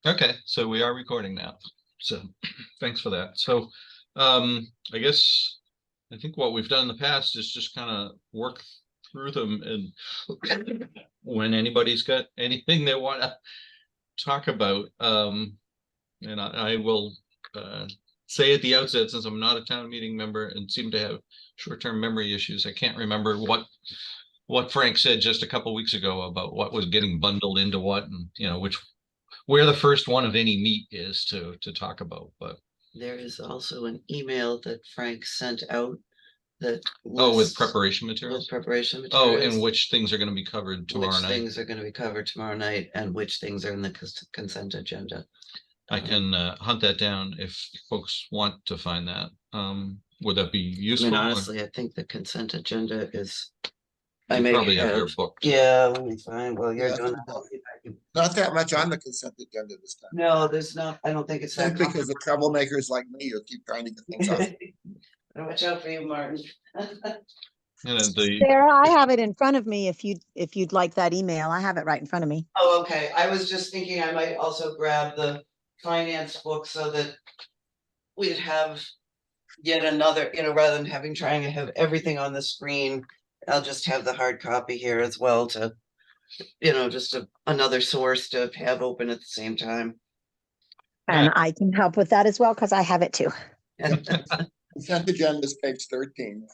Okay, so we are recording now. So thanks for that. So I guess I think what we've done in the past is just kind of work through them, and when anybody's got anything they want to talk about, and I will say at the outset, since I'm not a town meeting member and seem to have short-term memory issues, I can't remember what Frank said just a couple weeks ago about what was getting bundled into what, and which where the first one of any meat is to talk about. But There is also an email that Frank sent out that with lists preparation with materials. preparation Oh, materials, and which things are going to be covered tomorrow which night. things are going to be covered tomorrow night, and which things are in the consent agenda. I can hunt that down if folks want to find that. Would that be I useful? mean, honestly, I think the consent agenda is. I You may probably have your have, books. yeah, let me find, well, you're Yeah, doing. not that much on the consent agenda this time. No, there's not, I don't think it's that. Simply because of troublemakers like me who keep trying to get things off. Watch out for you, Martin. And the Sarah, I have it in front of me if you'd like that email. I have it right in front of me. Oh, okay. I was just thinking I might also grab the finance book so that we'd have yet another, rather than trying to have everything on the screen, I'll just have the hard copy here as well to, just another source to have open at the same time. And I can help with that as well because I have it too. Consent agenda is page 13.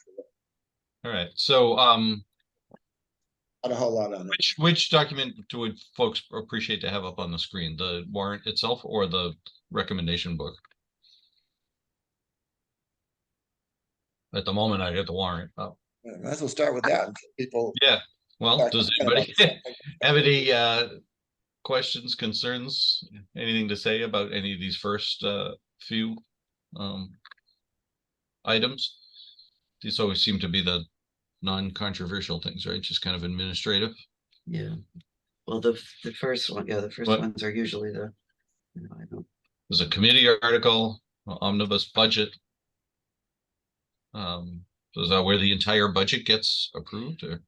all right. So Not a whole lot on it. which document would folks appreciate to have up on the screen? The warrant itself or the recommendation book? At the moment, I get the warrant up. Might as well start with that. People. Yeah. Well, does anybody have any questions, concerns, anything to say about any of these first few items? These always seem to be the non-controversial things, right? Just kind of administrative. Yeah. Well, the first one, the first ones are usually the, I don't. There's a committee article, omnibus budget. So is that where the entire budget gets approved? Or?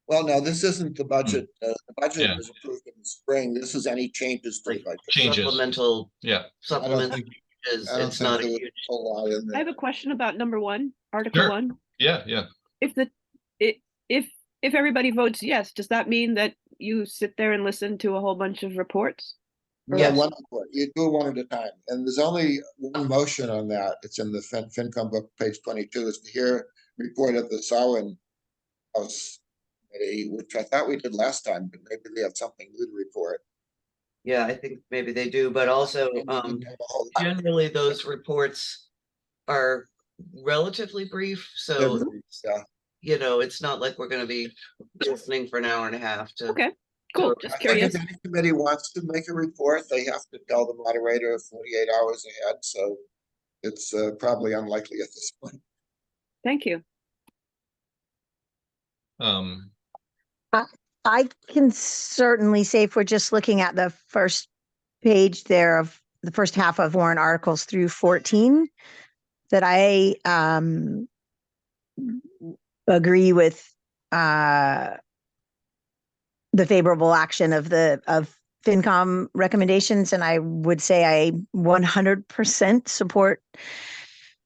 Well, no, this isn't the budget. The budget was approved in the spring. This is any changes to the budget. Changes. Supplemental. Yeah. Supplemental. It's not a huge. I have a question about number one, Article 1. Yeah. If everybody votes yes, does that mean that you sit there and listen to a whole bunch of reports? Yeah, one report. You do one at a time, and there's only one motion on that. It's in the FinCom book, page 22. Is to hear report of the Samhain House Committee, which I thought we did last time, but maybe they have something new to report. Yeah, I think maybe they do, but also generally those reports are relatively brief. So it's not like we're going to be listening for an hour and a half to. Okay, cool. Just curious. If any committee wants to make a report, they have to tell the moderator 48 hours ahead. So it's probably unlikely at this point. Thank you. I can certainly say, if we're just looking at the first page there of the first half of warrant articles through 14, that I agree with the favorable action of FinCom recommendations, and I would say I 100% support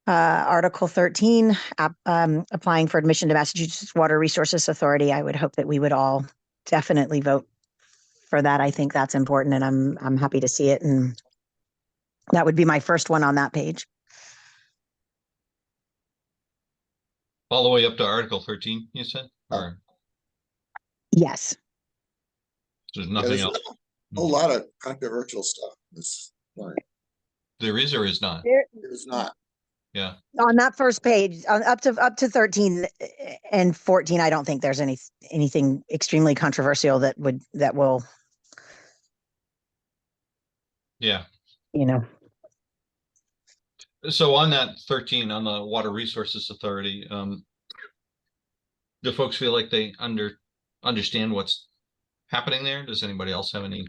Article 13, applying for admission to Massachusetts Water Resources Authority. I would hope that we would all definitely vote for that. I think that's important, and I'm happy to see it. And that would be my first one on that page. All the way up to Article 13, you said? Or yes. There's nothing else. A whole lot of controversial stuff. There is or is not? There's not. Yeah. On that first page, up to 13 and 14, I don't think there's anything extremely controversial that will. Yeah. So on that 13, on the Water Resources Authority, do folks feel like they understand what's happening there? Does anybody else have any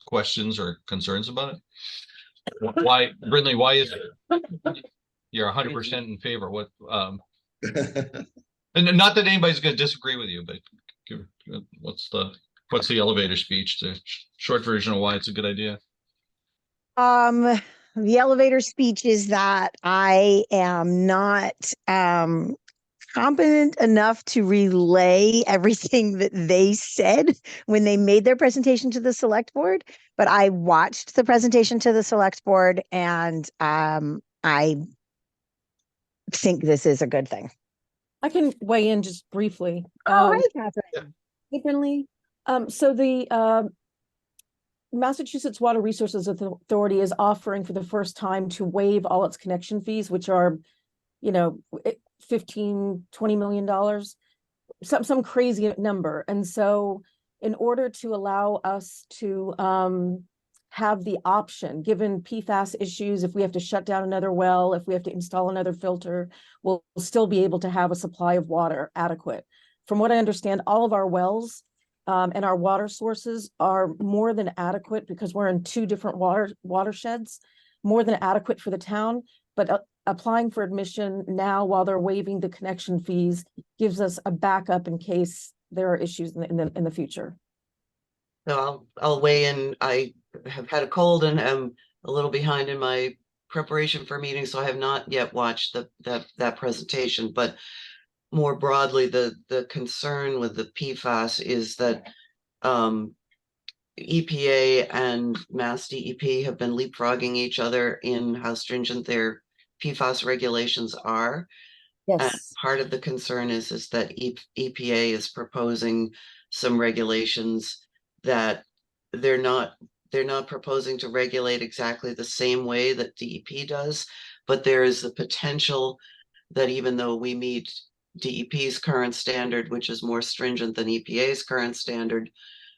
questions or concerns about it? Why, Brindley, why is it you're 100% in favor? What and not that anybody's going to disagree with you, but what's the What's the elevator speech? The short version of why it's a good idea. The elevator speech is that I am not competent enough to relay everything that they said when they made their presentation to the select board, but I watched the presentation to the select board, and I think this is a good thing. I can weigh in just briefly. Oh, hi, Catherine. Hey, Brinley. So the Massachusetts Water Resources Authority is offering for the first time to waive all its connection fees, which are, you know, $15-20 million, some crazy number. And so in order to allow us to have the option, given PFAS issues, if we have to shut down another well, if we have to install another filter, we'll still be able to have a supply of water adequate. From what I understand, all of our wells and our water sources are more than adequate, because we're in 2 different watersheds, more than adequate for the town. But applying for admission now, while they're waiving the connection fees, gives us a backup in case there are issues in the future. So I'll weigh in. I have had a cold and am a little behind in my preparation for meetings, so I have not yet watched that presentation. But more broadly, the concern with the PFAS is that EPA and Mass DEP have been leapfrogging each other in how stringent their PFAS regulations are. And Yes. part of the concern is that EPA is proposing some regulations that they're not proposing to regulate exactly the same way that DEP does, but there is the potential that even though we meet DEP's current standard, which is more stringent than EPA's current standard,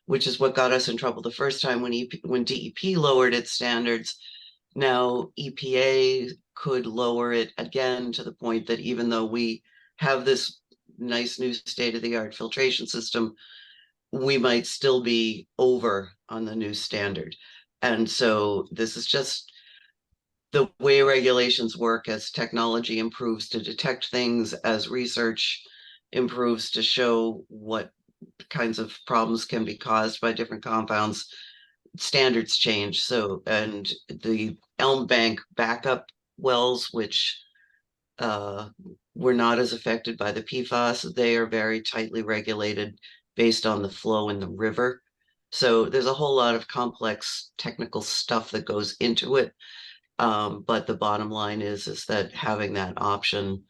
which is what got us in trouble the first time when DEP lowered its standards, now EPA could lower it again to the point that even though we have this nice new state-of-the-art filtration system, we might still be over on the new standard. And so this is just the way regulations work. As technology improves to detect things, as research improves to show what kinds of problems can be caused by different compounds, standards change. So, and the Elm Bank backup wells, which were not as affected by the PFAS, they are very tightly regulated based on the flow in the river. So there's a whole lot of complex technical stuff that goes into it. But the bottom line is that having that option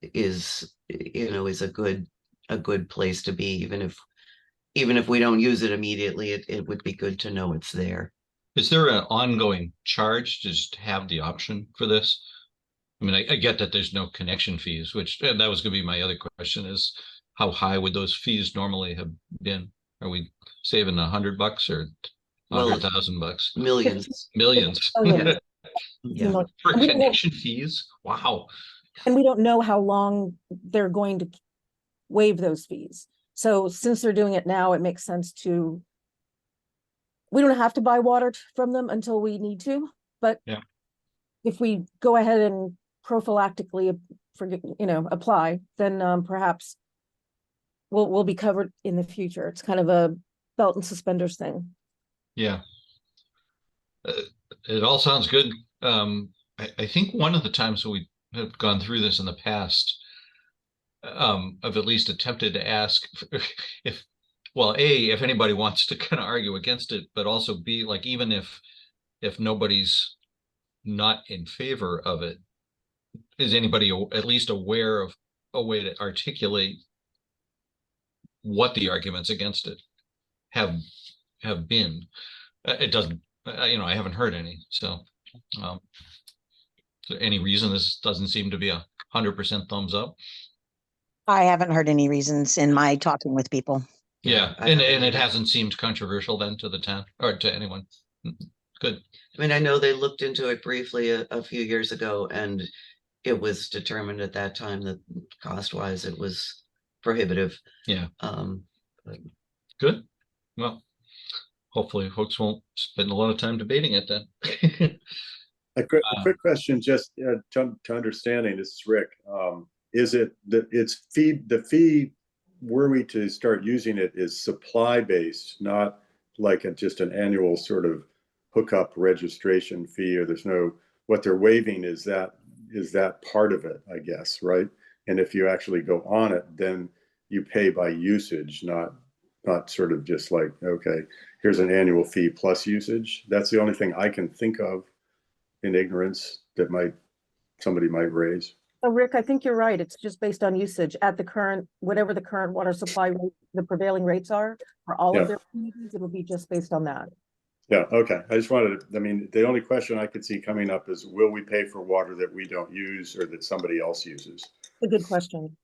is a good place to be. Even if we don't use it immediately, it would be good to know it's there. Is there an ongoing charge to just have the option for this? I mean, I get that there's no connection fees, which that was going to be my other question, is how high would those fees normally have been? Are we saving $100 or $100,000? Millions. Millions. Millions. Yeah. For connection fees? Wow. And we don't know how long they're going to waive those fees. So since they're doing it now, it makes sense we don't have to buy water from them until we need to, but yeah, if we go ahead and prophylactically apply, then perhaps we'll be covered in the future. It's kind of a belt and suspenders thing. Yeah. It all sounds good. I think one of the times we have gone through this in the past, I've at least attempted to ask if anybody wants to kind of argue against it, but also B, like, even if nobody's not in favor of it, is anybody at least aware of a way to articulate what the arguments against it have been? It doesn't, I haven't heard any. So, so any reason this doesn't seem to be 100% thumbs up? I haven't heard any reasons in my talking with people. Yeah, and it hasn't seemed controversial then to the town or to anyone. Good. I mean, I know they looked into it briefly a few years ago, and it was determined at that time that cost-wise it was prohibitive. Yeah. Good. Well, hopefully folks won't spend a lot of time debating it then. A quick question, just to understanding, this is Rick. Is it that the fee were we to start using it, is supply based, not like just an annual sort of hookup registration fee, or there's no, what they're waiving is that part of it, I guess, right? And if you actually go on it, then you pay by usage, not sort of just like, okay, here's an annual fee plus usage. That's the only thing I can think of in ignorance that somebody might raise. So Rick, I think you're right. It's just based on usage at the current, whatever the current water supply rate, the prevailing rates are for all Yeah. of their communities, it'll be just based on that. Yeah, okay. I just wanted to, I mean, the only question I could see coming up is, will we pay for water that we don't use or that somebody else uses? A good question.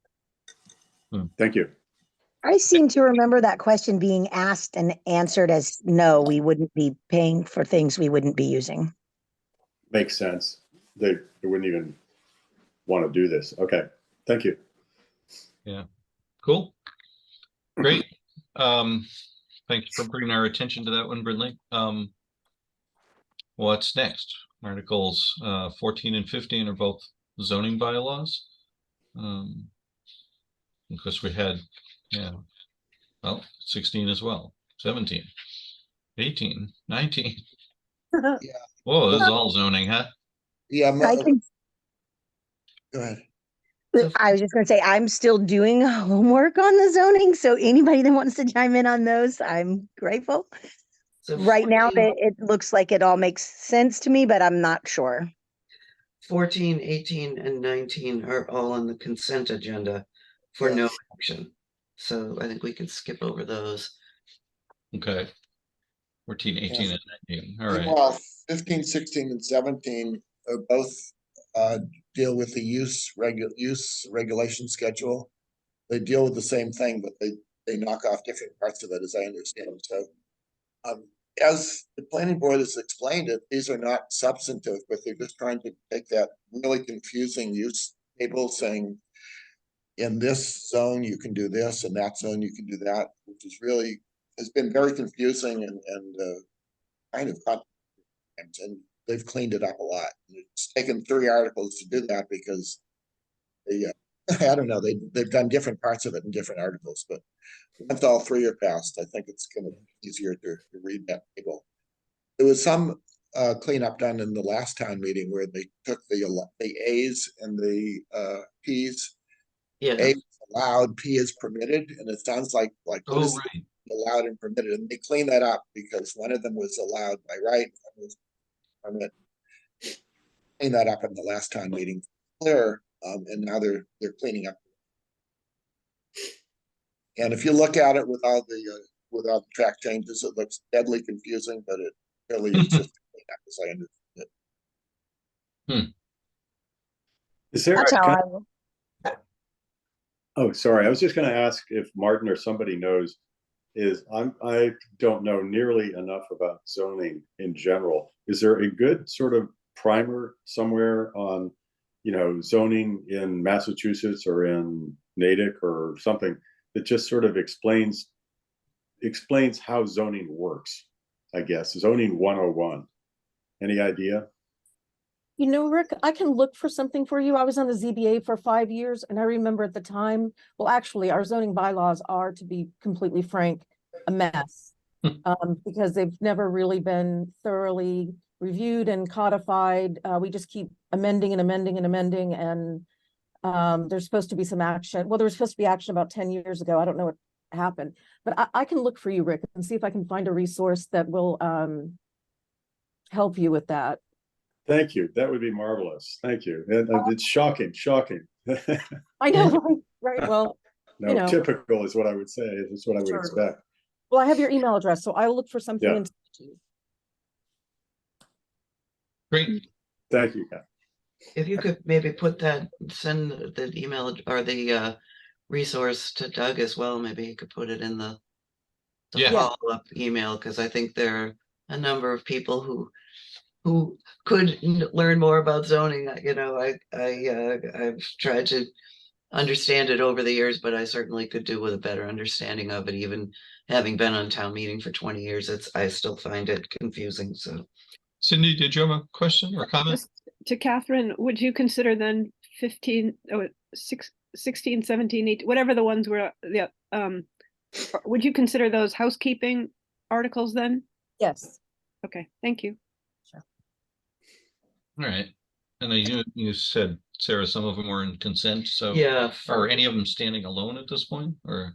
Thank you. I seem to remember that question being asked and answered as no, we wouldn't be paying for things we wouldn't be using. Makes sense. They wouldn't even want to do this. Okay, thank you. Yeah, cool. Great. Thank you for bringing our attention to that one, Brindley. What's next? Articles 14 and 15 are both zoning bylaws. Because we had, yeah, well, 16 as well, 17, 18, 19. Yeah. Whoa, this is all zoning, huh? Yeah, I can, go ahead. I was just going to say, I'm still doing homework on the zoning. So anybody that wants to chime in on those, I'm grateful. So Right now, 14 it looks like it all makes sense to me, but I'm not sure. 14, 18, and 19 are all on the consent agenda for no action. So I think we can skip over those. Okay. 14, 18, and 19. All right. Well, 15, 16, and 17 are both deal with the use regulation schedule. They deal with the same thing, but they knock off different parts of it, as I understand. So as the planning board has explained it, these are not substantive, but they're just trying to take that really confusing use table saying, in this zone, you can do this, in that zone, you can do that, which is really, has been very confusing and kind of and they've cleaned it up a lot. It's taken 3 articles to do that because they, I don't know, they've done different parts of it in different articles, but once all 3 are passed, I think it's going to be easier to read that table. There was some cleanup done in the last town meeting where they took the A's and the P's. Yeah. A is allowed, P is permitted, and it sounds like what Oh, is right. allowed and permitted, and they cleaned that up because one of them was allowed by right, one was permit. Clean that up in the last town meeting, clear, and now they're cleaning up. And if you look at it without the track changes, it looks deadly confusing, but it really is just clean up as I understand it. Is there That's a how kind I will. Oh, sorry. I was just going to ask if Martin or somebody knows. I don't know nearly enough about zoning in general. Is there a good sort of primer somewhere on, zoning in Massachusetts or in Natick or something that just sort of explains how zoning works? I guess zoning 101. Any idea? Rick, I can look for something for you. I was on the ZBA for 5 years, and I remember at the time, well, actually, our zoning bylaws are, to be completely frank, a mess. Because they've never really been thoroughly reviewed and codified. We just keep amending and amending and amending, and there's supposed to be some action. Well, there was supposed to be action about 10 years ago. I don't know what happened, but I can look for you, Rick, and see if I can find a resource that will help you with that. Thank you. That would be marvelous. Thank you. It's shocking. I know, right? Well, No, typical is what I would say. It's what I would expect. Well, I have your email address, so I will look for something. Yeah. Great. Thank you, Kat. If you could maybe send the email or the resource to Doug as well, maybe he could put it in the Yeah. follow-up email, because I think there are a number of people who could learn more about zoning. I've tried to understand it over the years, but I certainly could do with a better understanding of it. Even having been on town meeting for 20 years, I still find it confusing. So, Cindy, did you have a question or comment? Just to Catherine, would you consider then 15, 16, 17, 18, whatever the ones were, would you consider those housekeeping articles then? Yes. Okay, thank you. All right. And then you said, Sarah, some of them were in consent, so Yeah. are any of them standing alone at this point, or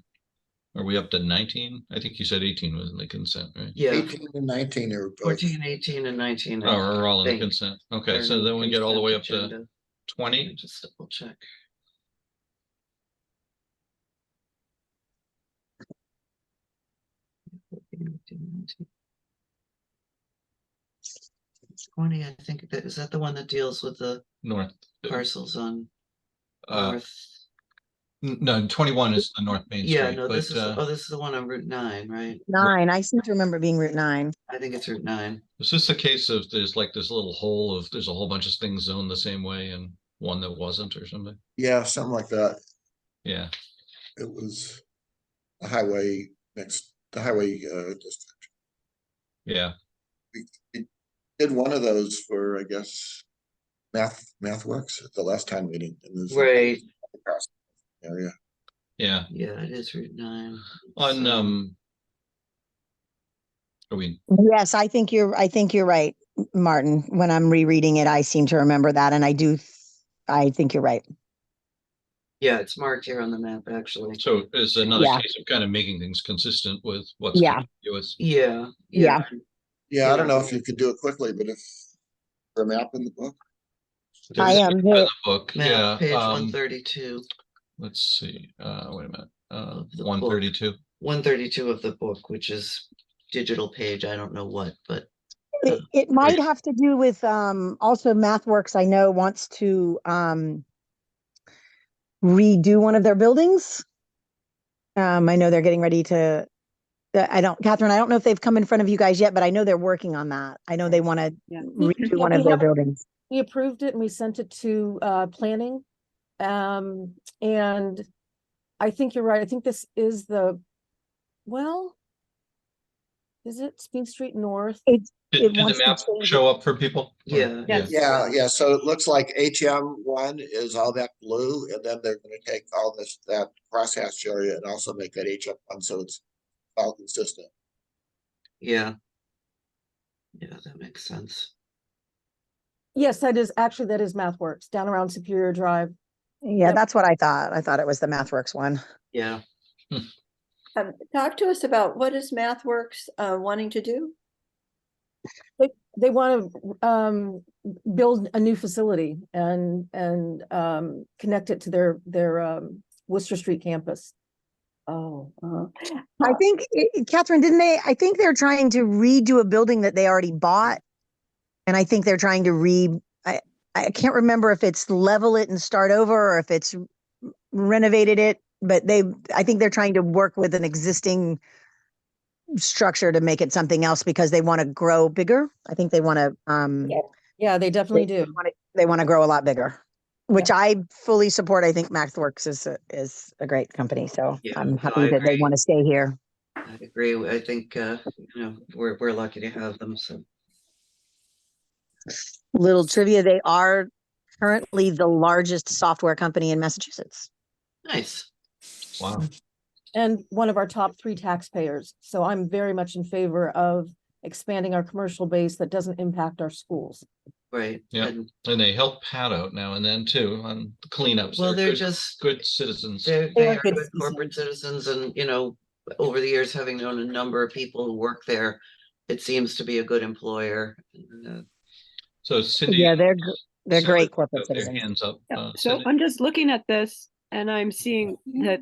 are we up to 19? I think you said 18 was in the consent, right? Yeah, 18 and 19 are both. 14, 18, and 19. I Oh, are all in the think consent. are Okay, in so the then we get all the way up consent to agenda. 20. Just double check. Twenty, I think that is that the one that deals with the North. parcels on Uh, North. no, 21 is the North Main Yeah, Street, no, but this is this is the one on Route 9, right? 9, I seem to remember being Route 9. I think it's Route 9. is this the case of there's like this little hole of there's a whole bunch of things zoned the same way and one that wasn't or something? Yeah, something like that. Yeah. It was the highway district. Yeah. We did one of those for, I guess, math works at the last time meeting. And there's Right. across the area. Yeah. Yeah, it is Route 9. On So, are we Yes, I think you're right, Martin. When I'm rereading it, I seem to remember that, and I think you're right. yeah, it's marked here on the map, actually. so is another Yeah. case of kind of making things consistent with what's Yeah. contiguous. Yeah, Yeah. Yeah, I don't know if you could do it quickly, but if for a map in the book. I am. In the book, Map, yeah. page 132. Let's see. Wait a minute. Of the book. 132. 132 of the book, which is digital page. I don't know what, but It might have to do with also MathWorks, I know, wants to redo one of their buildings. I know they're getting ready to Catherine, I don't know if they've come in front of you guys yet, but I know they're working on that. I know they want to Yeah. redo one of their buildings. We approved it and we sent it to planning. And I think you're right. I think this is is it Spring Street North? Did the wants to map change show up for people? yeah. Yes. Yeah, so it looks like HM1 is all that blue, and then they're gonna take all that crosshatch area and also make that HM1, so it's all consistent. Yeah. Yeah, that makes sense. Yes, that is MathWorks down around Superior Drive. Yeah, Yep. that's what I thought. I thought it was the MathWorks one. Yeah. Talk to us about what is MathWorks wanting to do? They want to build a new facility and connect it to their Worcester Street campus. Oh, I think, Catherine, didn't they? I think they're trying to redo a building that they already bought. And I think they're trying to I can't remember if it's level it and start over or if it's renovated it, but I think they're trying to work with an existing structure to make it something else because they want to grow bigger. I think they want to, Yeah, they definitely do. they want to grow a lot bigger, which I fully support. I think MathWorks is a great company. So Yeah, I'm no, happy I that they agree. want to stay here. I agree. I think we're lucky to have them. So Little trivia, they are currently the largest software company in Massachusetts. nice. Wow. And one of our top 3 taxpayers. So I'm very much in favor of expanding our commercial base that doesn't impact our schools. Right. Yeah. And they help Pat out now and then too on the cleanups. Well, they're good, just good citizens. They They're are good good corporate citizens, and over the years, having known a number of people who work there, it seems to be a good employer. So Cindy. Yeah, they're Sarah great corporate got their citizens. hands up. So Cindy? I'm just looking at this and I'm seeing that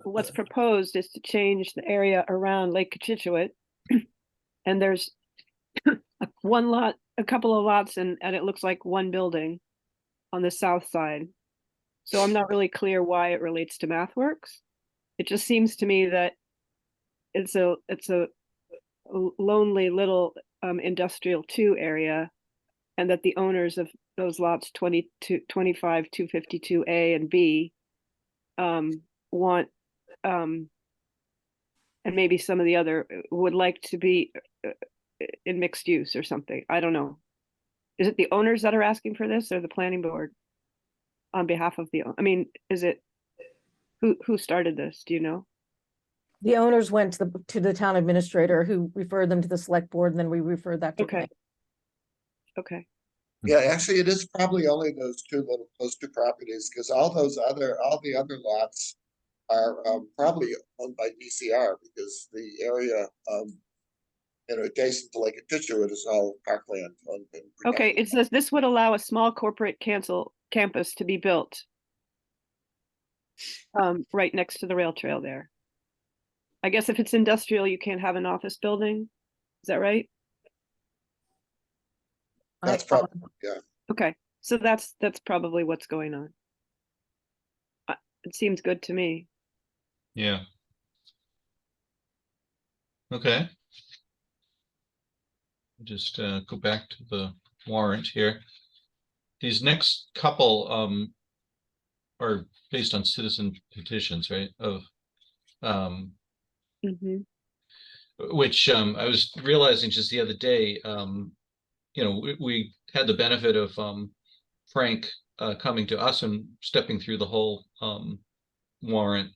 what's proposed is to change the area around Lake Cochituate. And there's a couple of lots and it looks like one building on the south side. So I'm not really clear why it relates to MathWorks. It just seems to me that it's a lonely little industrial 2 area, and that the owners of those lots 22, 25, 252A and B want and maybe some of the other would like to be in mixed use or something. I don't know. Is it the owners that are asking for this or the planning board on behalf of is it? Who started this? Do you know? The owners went to the town administrator, who referred them to the select board, and then we referred that to. Okay. Okay. Yeah, actually, it is probably only those two properties, because all the other lots are probably owned by DCR, because the area adjacent to Lake Situate is all parkland. Okay, it says this would allow a small corporate campus to be built right next to the rail trail there. I guess if it's industrial, you can't have an office building. Is that right? That's probably, yeah. Okay, so that's probably what's going on. It seems good to me. Yeah. Okay. Just go back to the warrant here. These next couple are based on citizen petitions, right? Of Mm-hmm. which I was realizing just the other day, we had the benefit of Frank coming to us and stepping through the whole warrant.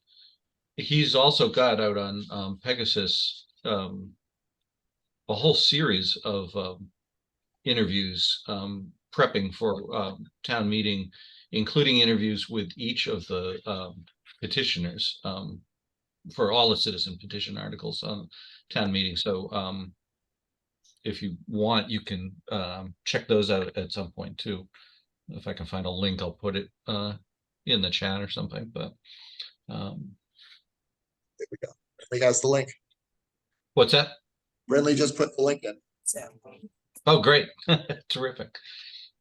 He's also got out on Pegasus a whole series of interviews prepping for town meeting, including interviews with each of the petitioners for all the citizen petition articles on town meeting. So if you want, you can check those out at some point too. If I can find a link, I'll put it in the chat or something. But there we go. He has the link. What's that? Brinley just put the link in. Oh, great. Terrific.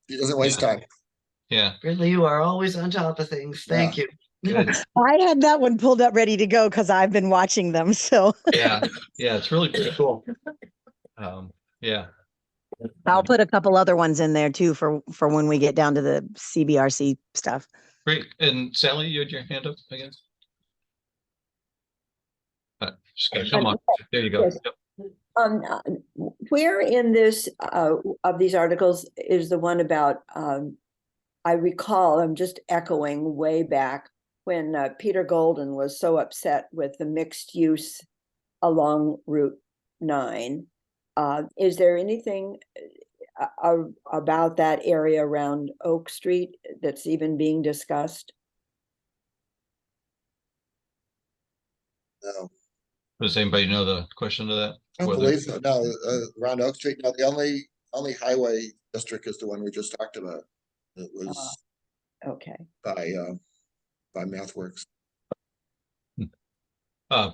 He doesn't waste time. Yeah. Really, you are always on top of things. Thank you. Good. I had that one pulled up ready to go because I've been watching them. So Yeah. Yeah. It's really pretty cool. Yeah. I'll put a couple other ones in there too for when we get down to the CBRC stuff. Great. And Sally, you had your hand up again? Just gotta come on. There you go. Yes. Yep. Where in this of these articles is the one about I recall, I'm just echoing way back when Peter Golden was so upset with the mixed use along Route 9. Is there anything about that area around Oak Street that's even being discussed? No, Does anybody know the question to that? I don't Whether- believe so. No, around Oak Street. No, the only highway district is the one we just talked about. It was Okay. by MathWorks.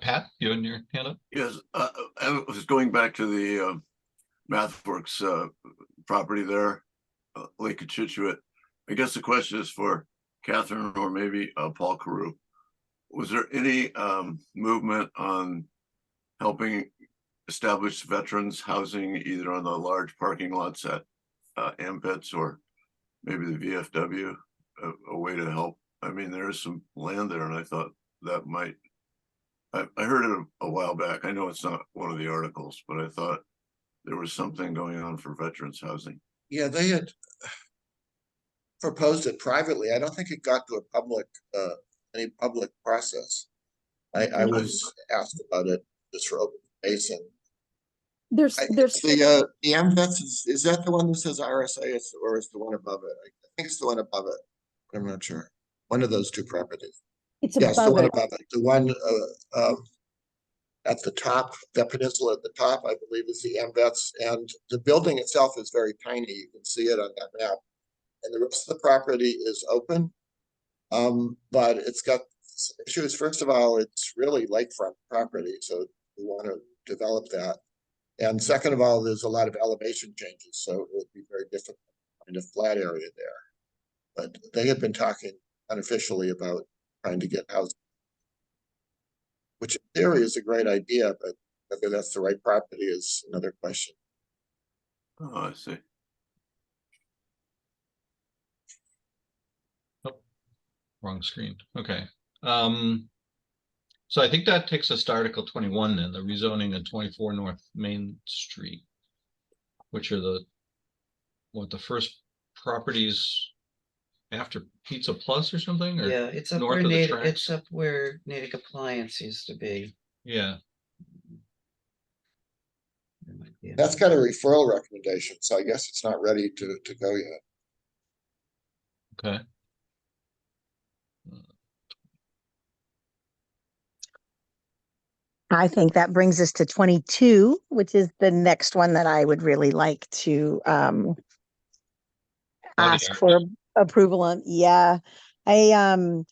Pat, you and your hand up? Yes, I was going back to the MathWorks property there, Lake Situate. I guess the question is for Catherine or maybe Paul Carew. Was there any movement on helping establish veterans housing either on the large parking lots at AMPETS or maybe the VFW, a way to help? I mean, there is some land there, and I thought that might. I heard it a while back. I know it's not one of the articles, but I thought there was something going on for veterans housing. Yeah, they had proposed it privately. I don't think it got to any public process. I was asked about it just for open space, and There's the MVets is that the one that says RSA or is the one above it? I think it's the one above it. I'm not sure. One of those two properties. it's Yes, the above one it. above it. The one at the top, that peninsula at the top, I believe is the MVets, and the building itself is very tiny. You can see it on that map. And the rest of the property is open. But it's got some issues. First of all, it's really lakefront property, so we want to develop that. And second of all, there's a lot of elevation changes, so it would be very difficult to find a flat area there. But they have been talking unofficially about trying to get housing, which in theory is a great idea, but whether that's the right property is another question. Oh, I see. Oh, wrong screen. Okay. So I think that takes us to Article 21 then, the rezoning of 24 North Main Street, which are the first properties after Pizza Plus or something, or Yeah, it's up north where of the Natick, tracks? it's up where Natick Appliance used to be. Yeah, There might be That's another- got a referral recommendation, so I guess it's not ready to go yet. okay. I think that brings us to 22, which is the next one that I would really like to Body ask art. for approval on. Yeah. I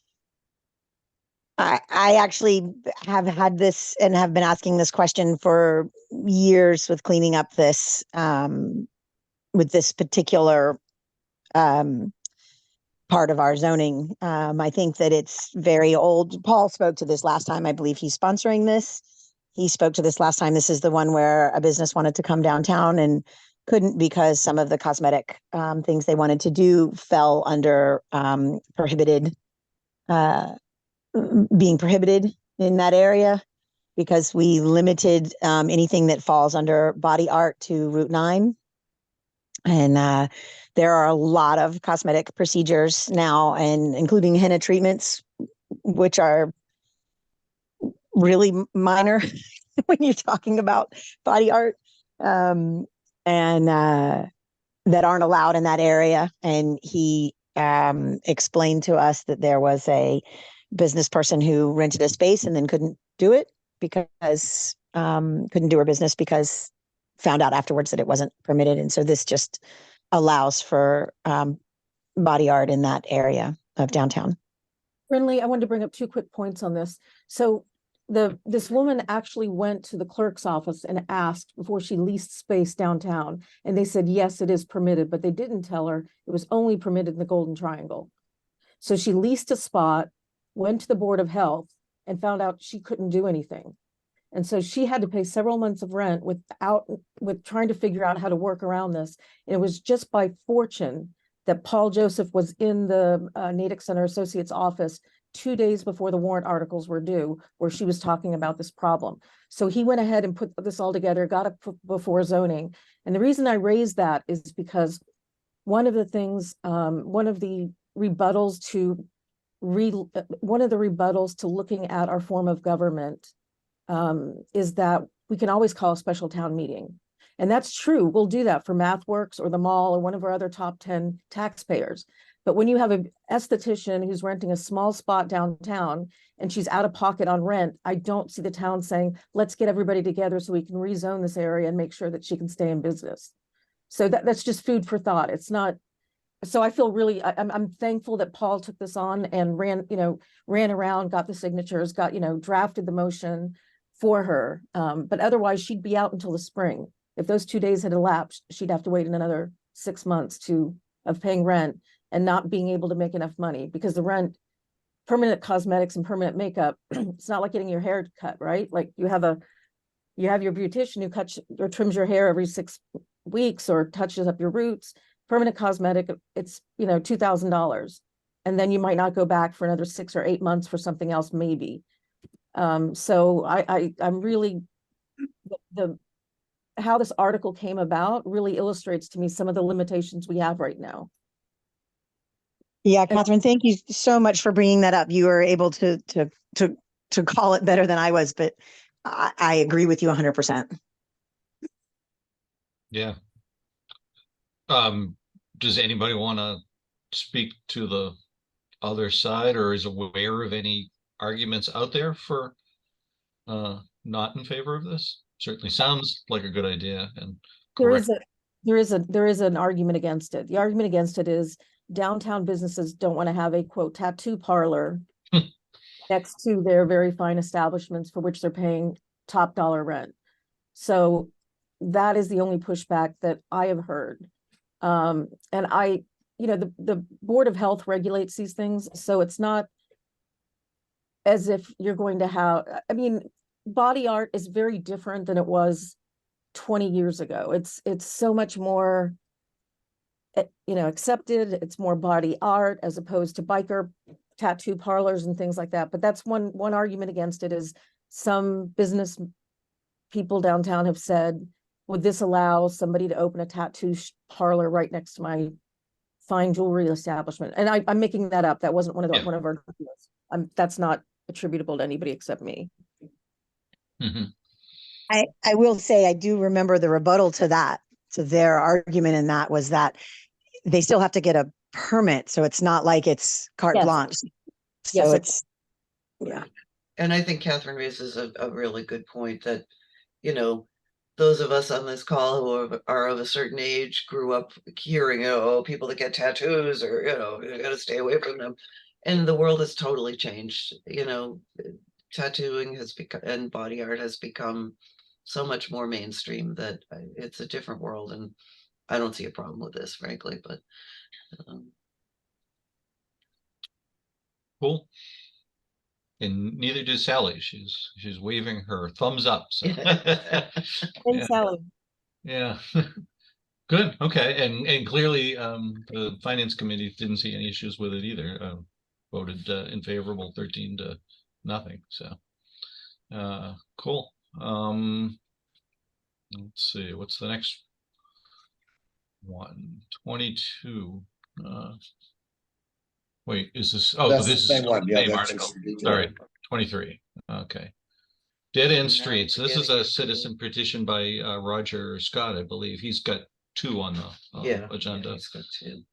I actually have had this and have been asking this question for years with cleaning up this with this particular um part of our zoning. I think that it's very old. Paul spoke to this last time. I believe he's sponsoring this. He spoke to this last time. This is the one where a business wanted to come downtown and couldn't because some of the cosmetic things they wanted to do fell under prohibited, being prohibited in that area because we limited anything that falls under body art to Route 9. And there are a lot of cosmetic procedures now, and including henna treatments, which are really minor when you're talking about body art, and that aren't allowed in that area. And he explained to us that there was a business person who rented a space and then couldn't do it because couldn't do her business because found out afterwards that it wasn't permitted. And so this just allows for body art in that area of downtown. Friendly, I wanted to bring up 2 quick points on this. So this woman actually went to the clerk's office and asked before she leased space downtown, and they said, yes, it is permitted, but they didn't tell her it was only permitted in the Golden Triangle. So she leased a spot, went to the Board of Health, and found out she couldn't do anything. And so she had to pay several months of rent with trying to figure out how to work around this. And it was just by fortune that Paul Joseph was in the Natick Center Associates office 2 days before the warrant articles were due, where she was talking about this problem. So he went ahead and put this all together, got it before zoning. And the reason I raised that is because one of the things, one of the rebuttals to looking at our form of government is that we can always call a special town meeting. And that's true. We'll do that for MathWorks or the mall or one of our other top 10 taxpayers. But when you have an esthetician who's renting a small spot downtown and she's out of pocket on rent, I don't see the town saying, let's get everybody together so we can rezone this area and make sure that she can stay in business. So that's just food for thought. It's not. So I feel really, I'm thankful that Paul took this on and ran around, got the signatures, drafted the motion for her. But otherwise she'd be out until the spring. If those 2 days had elapsed, she'd have to wait another 6 months of paying rent and not being able to make enough money because the rent, permanent cosmetics and permanent makeup, it's not like getting your hair cut, right? Like you have your beautician who cuts or trims your hair every 6 weeks or touches up your roots. Permanent cosmetic, it's $2,000. And then you might not go back for another 6 or 8 months for something else, maybe. So I'm really, how this article came about really illustrates to me some of the limitations we have right now. Yeah, Catherine, thank you so much for bringing that up. You were able to call it better than I was, but I agree with you 100%. Yeah. Does anybody want to speak to the other side or is aware of any arguments out there for not in favor of this? Certainly sounds like a good idea and correct. There is an argument against it. The argument against it is downtown businesses don't want to have a quote tattoo parlor next to their very fine establishments for which they're paying top dollar rent. So that is the only pushback that I have heard. And the Board of Health regulates these things. So it's not as if you're going to have, body art is very different than it was 20 years ago. It's so much more, accepted. It's more body art as opposed to biker tattoo parlors and things like that. But that's one argument against it is some business people downtown have said, would this allow somebody to open a tattoo parlor right next to my fine jewelry establishment. And I'm making that up. That wasn't one of the, Yeah. one of our, that's not attributable to anybody except me. Mhm. I will say, I do remember the rebuttal to that. So their argument in that was that they still have to get a permit. So it's not like it's carte Yes. blanche. Yes, So it's, yeah. And I think Catherine raises a really good point that, you know, those of us on this call who are of a certain age grew up hearing, oh, people that get tattoos or, you know, you gotta stay away from them. And the world has totally changed, you know, tattooing has become, and body art has become so much more mainstream that it's a different world. And I don't see a problem with this, frankly, but. Cool. And neither does Sally. She's waving her thumbs up. So And yeah. Sally. Yeah. Good. Okay. And clearly the finance committee didn't see any issues with it either. Voted in favorable 13-0. So cool. Let's see, what's the next one? 22. Wait, is this, oh, That's the this is same one. Yeah, same that's article. just the detail. Sorry, 23. Okay. Dead End Now Streets. we're This is getting a into- citizen petition by Roger Scott, I believe. He's got 2 on the Yeah. agenda. Yeah, he's got 2.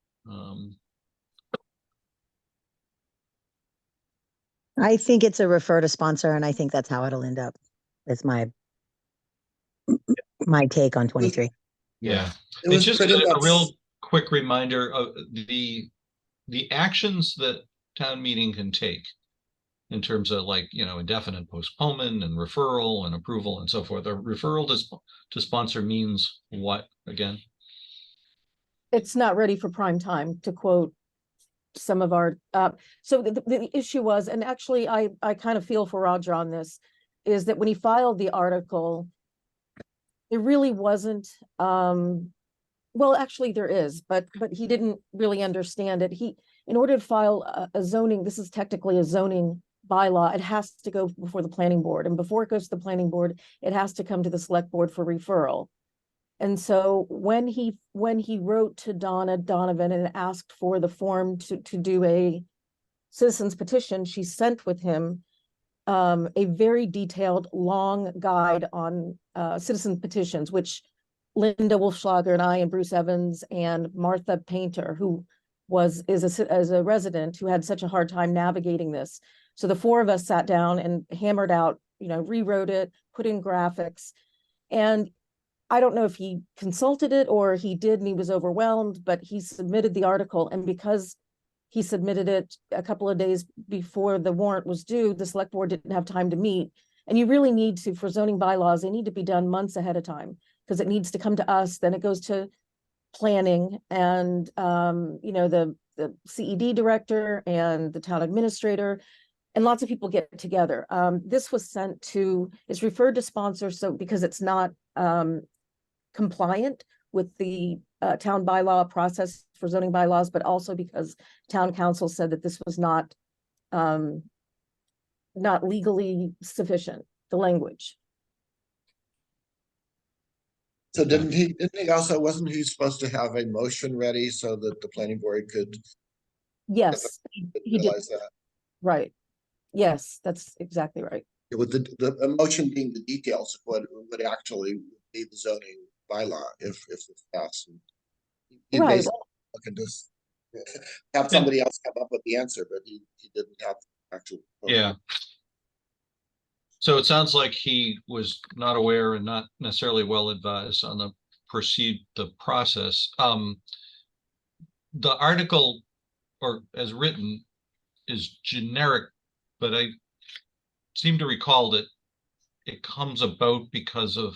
I think it's a refer to sponsor, and I think that's how it'll end up. Is my take on 23. Yeah. It And was just pretty a much, real quick reminder of the actions that town meeting can take in terms of, like, you know, indefinite postponement and referral and approval and so forth. A referral to sponsor means what again? It's not ready for prime time, to quote some of our, so the issue was, and actually I kind of feel for Roger on this, is that when he filed the article, there really wasn't, well, actually there is, but he didn't really understand it. In order to file a zoning, this is technically a zoning bylaw, it has to go before the planning board. And before it goes to the planning board, it has to come to the select board for referral. And so when he wrote to Donna Donovan and asked for the form to do a citizen's petition, she sent with him a very detailed, long guide on citizen petitions, which Linda Wolfschlager and I and Bruce Evans and Martha Painter, who is a resident who had such a hard time navigating this. So the 4 of us sat down and hammered out, you know, rewrote it, put in graphics. And I don't know if he consulted it or he did and he was overwhelmed, but he submitted the article. And because he submitted it a couple of days before the warrant was due, the select board didn't have time to meet. And you really need to, for zoning bylaws, they need to be done months ahead of time because it needs to come to us, then it goes to planning and, you know, the CED director and the town administrator, and lots of people get together. This was sent to, it's referred to sponsors, so because it's not compliant with the town bylaw process for zoning bylaws, but also because town council said that this was not legally sufficient, the language. so didn't he also, wasn't he supposed to have a motion ready so that the planning board could Yes, he did, realize that? right. Yes, that's exactly right. With the motion being the details of what would actually be the zoning bylaw if it's passed. He Right. basically looking to have somebody else come up with the answer, but he didn't have the actual. Yeah. So it sounds like he was not aware and not necessarily well advised on the process. The article, or as written, is generic, but I seem to recall that it comes about because of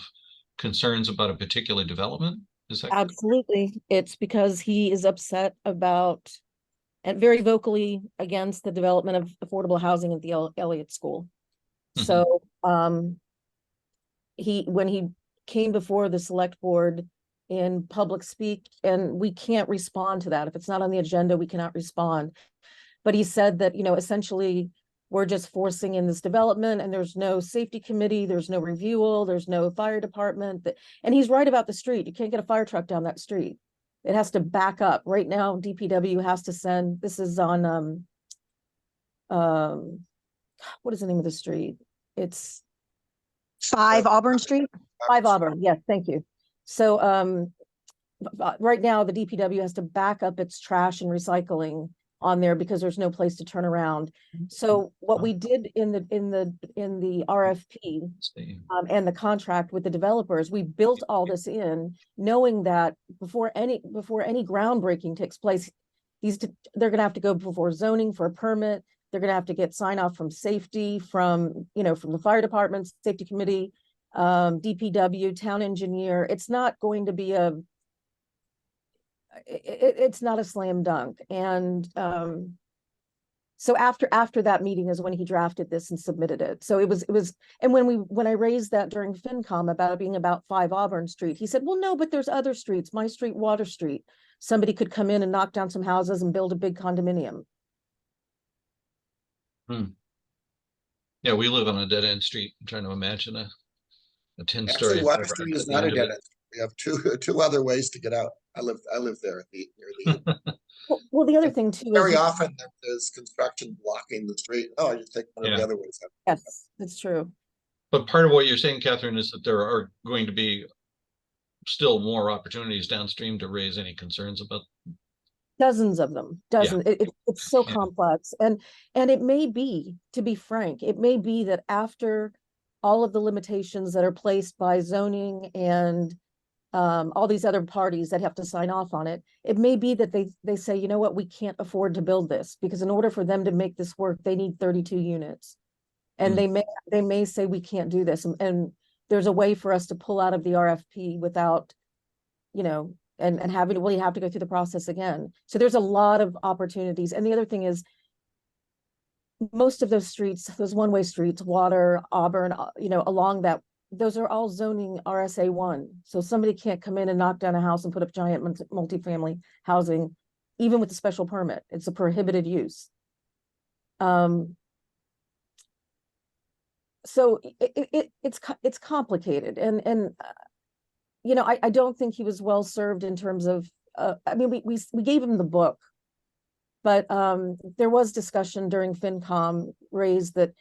concerns about a particular development. Is that Absolutely. It's because he is upset about and very vocally against the development of affordable housing at the Elliott School. Mhm. So when he came before the select board in public speak, and we can't respond to that. If it's not on the agenda, we cannot respond. But he said that, you know, essentially we're just forcing in this development and there's no safety committee, there's no review, there's no fire department. And he's right about the street. You can't get a fire truck down that street. it has to back up. Right now, DPW has to send, this is on, what is the name of the street? It's 5 Auburn Street. 5 Auburn. Yes, thank you. So, right now, the DPW has to back up its trash and recycling on there because there's no place to turn around. So what we did in the RFP and the contract with the developers, we built all this in, knowing that before any groundbreaking takes place, they're going to have to go before zoning for a permit. They're going to have to get sign off from safety, from the fire department, safety committee, DPW, town engineer. It's not going to be it's not a slam dunk. And so after that meeting is when he drafted this and submitted it. So it was, and when I raised that during FinCom about it being about 5 Auburn Street, he said, well, no, but there's other streets, my street, Water Street. Somebody could come in and knock down some houses and build a big condominium. Yeah, we live on a dead end street. I'm trying to imagine a 10-story. Actually, Water Street is not a dead end. We have two other ways to get out. I live there near the well, the other thing too very is often there's construction blocking the street. Oh, I just take one of the other ways out. yes, that's true. But part of what you're saying, Catherine, is that there are going to be still more opportunities downstream to raise any concerns about. Dozens of them, it's so complex. And it may be, to be frank, it may be that after all of the limitations that are placed by zoning and all these other parties that have to sign off on it, it may be that they say, you know what, we can't afford to build this, because in order for them to make this work, they need 32 units. And they may say we can't do this. And there's a way for us to pull out of the RFP without, and having to really have to go through the process again. So there's a lot of opportunities. And the other thing is, most of those streets, those one-way streets, Water, Auburn, along that, those are all zoning RSA 1. So somebody can't come in and knock down a house and put up giant multifamily housing, even with the special permit. It's a prohibited use. So it's complicated. And I don't think he was well served in terms of, I mean, we gave him the book, but there was discussion during FinCom raised that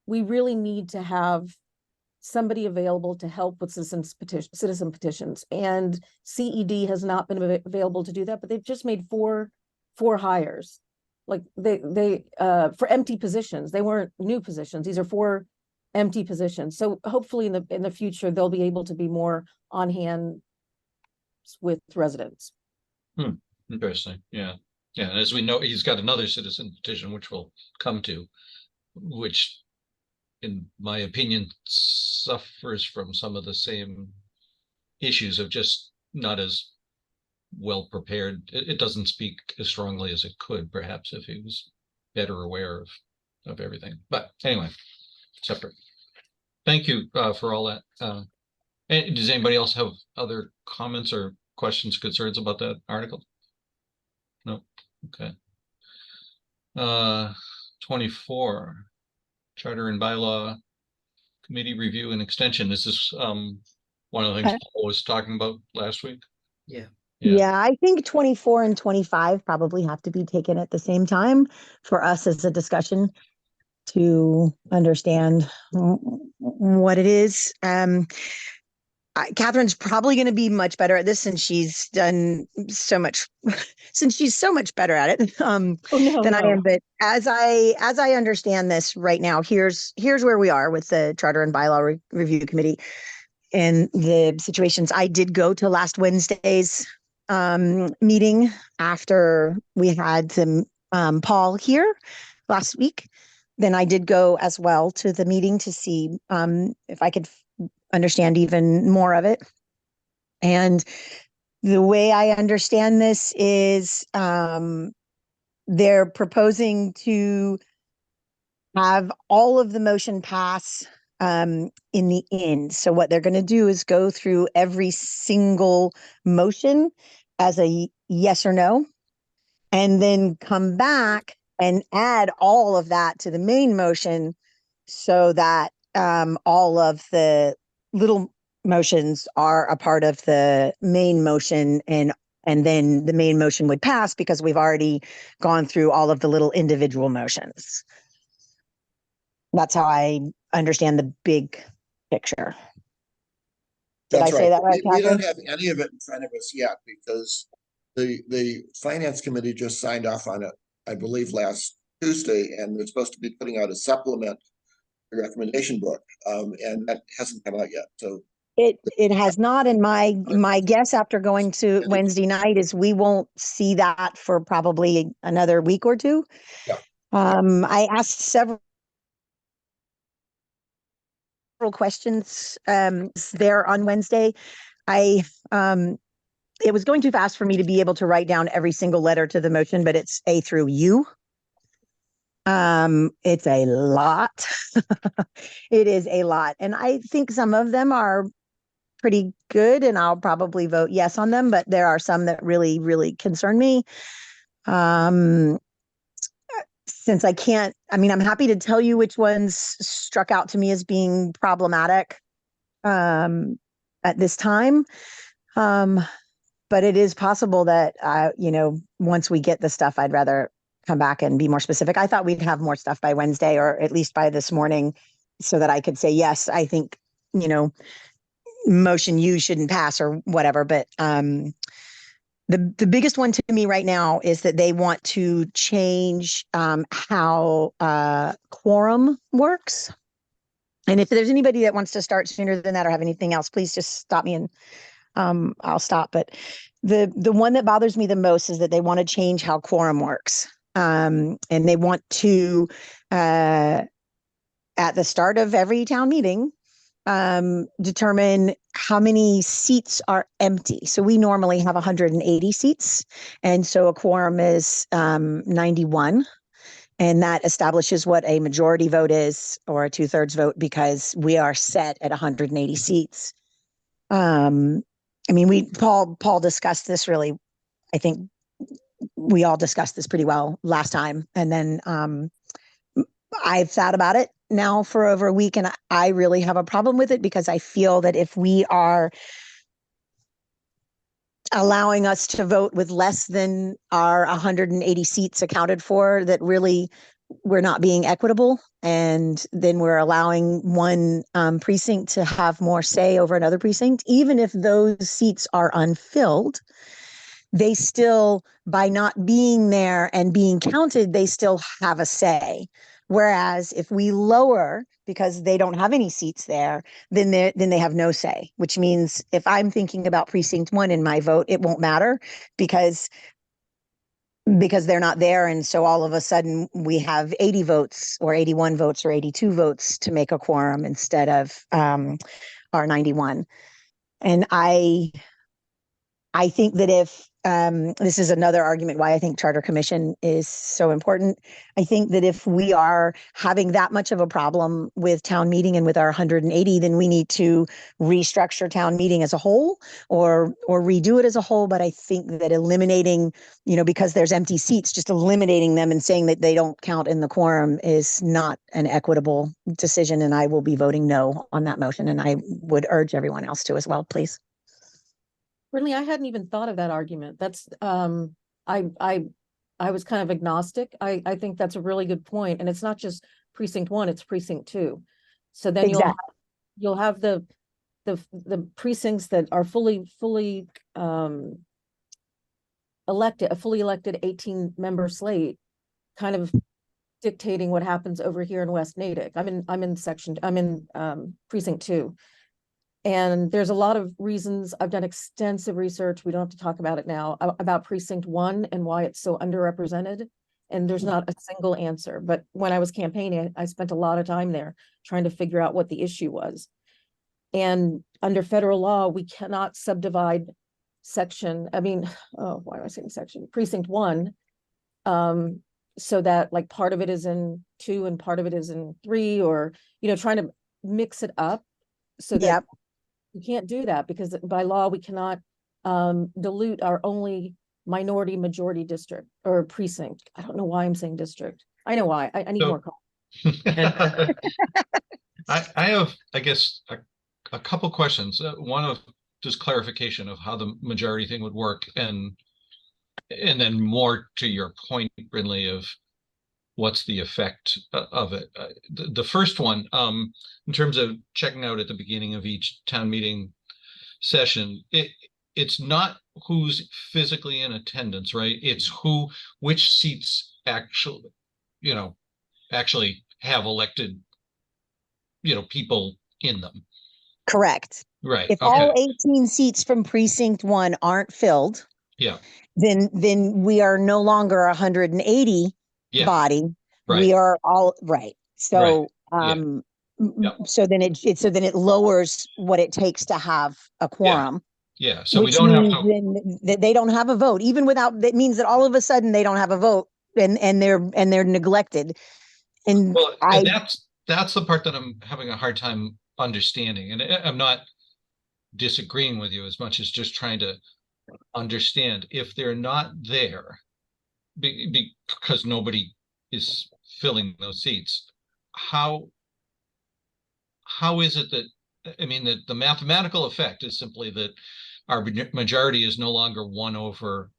we really need to have somebody available to help with citizen petitions. And CED has not been available to do that, but they've just made four hires. Like they for empty positions. They weren't new positions. These are 4 empty positions. So hopefully in the future, they'll be able to be more on hand with residents. Interesting. Yeah. And as we know, he's got another citizen petition, which we'll come to, which in my opinion suffers from some of the same issues of just not as well prepared. It doesn't speak as strongly as it could, perhaps, if he was better aware of everything. But anyway, separate. Thank you for all that. And does anybody else have other comments or questions, concerns about that article? No. Okay. 24, Charter and Bylaw Committee Review and Extension. This is one of the things Paul was talking about last week. Yeah, I think 24 and 25 probably have to be taken at the same time for us as a discussion to understand what it is. Catherine's probably going to be much better at this since she's done so much, since she's so much better at it than I am. But as I understand this right now, here's where we are with the Charter and Bylaw Review Committee and the situations. I did go to last Wednesday's meeting after we had Paul here last week. Then I did go as well to the meeting to see if I could understand even more of it. And the way I understand this is they're proposing to have all of the motion pass in the end. So what they're going to do is go through every single motion as a yes or no, and then come back and add all of that to the main motion so that all of the little motions are a part of the main motion, and And then the main motion would pass because we've already gone through all of the little individual motions. That's how I understand the big picture. Did I That's say that right, We don't Catherine? have any of it in front of us yet because the finance committee just signed off on it, I believe, last Tuesday, and they're supposed to be putting out a supplement recommendation book, and that hasn't come out yet. So It has not, and my guess after going to Wednesday night is we won't see that for probably another week or two. Yeah. I asked several questions there on Wednesday. I it was going too fast for me to be able to write down every single letter to the motion, but it's A through U. It's a lot. It is a lot. And I think some of them are pretty good and I'll probably vote yes on them, but there are some that really, really concern me. Since I can't, I mean, I'm happy to tell you which ones struck out to me as being problematic at this time. But it is possible that, once we get the stuff, I'd rather come back and be more specific. I thought we'd have more stuff by Wednesday or at least by this morning so that I could say, yes, I think, motion U shouldn't pass or whatever. But the biggest one to me right now is that they want to change how quorum works. And if there's anybody that wants to start sooner than that or have anything else, please just stop me and I'll stop. But the one that bothers me the most is that they want to change how quorum works. And they want to, at the start of every town meeting, determine how many seats are empty. So we normally have 180 seats. And so a quorum is 91. And that establishes what a majority vote is or a 2/3 vote because we are set at 180 seats. I mean, Paul discussed this really, I think we all discussed this pretty well last time. And then I've thought about it now for over a week and I really have a problem with it because I feel that if we are allowing us to vote with less than our 180 seats accounted for, that really we're not being equitable. And then we're allowing one precinct to have more say over another precinct, even if those seats are unfilled. They still, by not being there and being counted, they still have a say. Whereas if we lower because they don't have any seats there, then they have no say, which means if I'm thinking about precinct 1 in my vote, it won't matter because they're not there. And so all of a sudden we have 80 votes or 81 votes or 82 votes to make a quorum instead of our 91. And I think that if this is another argument why I think Charter Commission is so important. I think that if we are having that much of a problem with town meeting and with our 180, then we need to restructure town meeting as a whole or redo it as a whole. But I think that eliminating, because there's empty seats, just eliminating them and saying that they don't count in the quorum is not an equitable decision. And I will be voting no on that motion. And I would urge everyone else to as well, please. Really, I hadn't even thought of that argument. That's I was kind of agnostic. I think that's a really good point. And it's not just precinct 1, it's precinct 2. So then Exactly. you'll have the precincts that are fully elected, a fully elected 18-member slate, kind of dictating what happens over here in West Natick. I'm in precinct 2. And there's a lot of reasons. I've done extensive research. We don't have to talk about it now about precinct 1 and why it's so underrepresented. And there's not a single answer. But when I was campaigning, I spent a lot of time there trying to figure out what the issue was. And under federal law, we cannot subdivide section. I mean, why am I saying section? Precinct 1. So that like part of it is in 2 and part of it is in 3, or, trying to mix it up so that Yep. we can't do that because by law we cannot dilute our only minority majority district or precinct. I don't know why I'm saying district. I know why. I need more. I have, I guess, a couple questions. One of just clarification of how the majority thing would work, and then more to your point, Brinley, of what's the effect of it. The first one, in terms of checking out at the beginning of each town meeting session, it's not who's physically in attendance, right? It's which seats actually, actually have elected, people in them. Correct. Right. If Okay. all 18 seats from precinct 1 aren't filled, Yeah. then we are no longer 180 Yeah. body. Right. We are all right. So Yeah. Yep. so then it lowers what it takes to have a quorum. Yeah. So we which don't have means to. then that they don't have a vote, even without, that means that all of a sudden they don't have a vote, and they're neglected. And Well, and that's the part that I'm having a hard time understanding. And I'm not disagreeing with you as much as just trying to understand if they're not there because nobody is filling those seats. How is it that, I mean, that the mathematical effect is simply that our majority is no longer 1/2.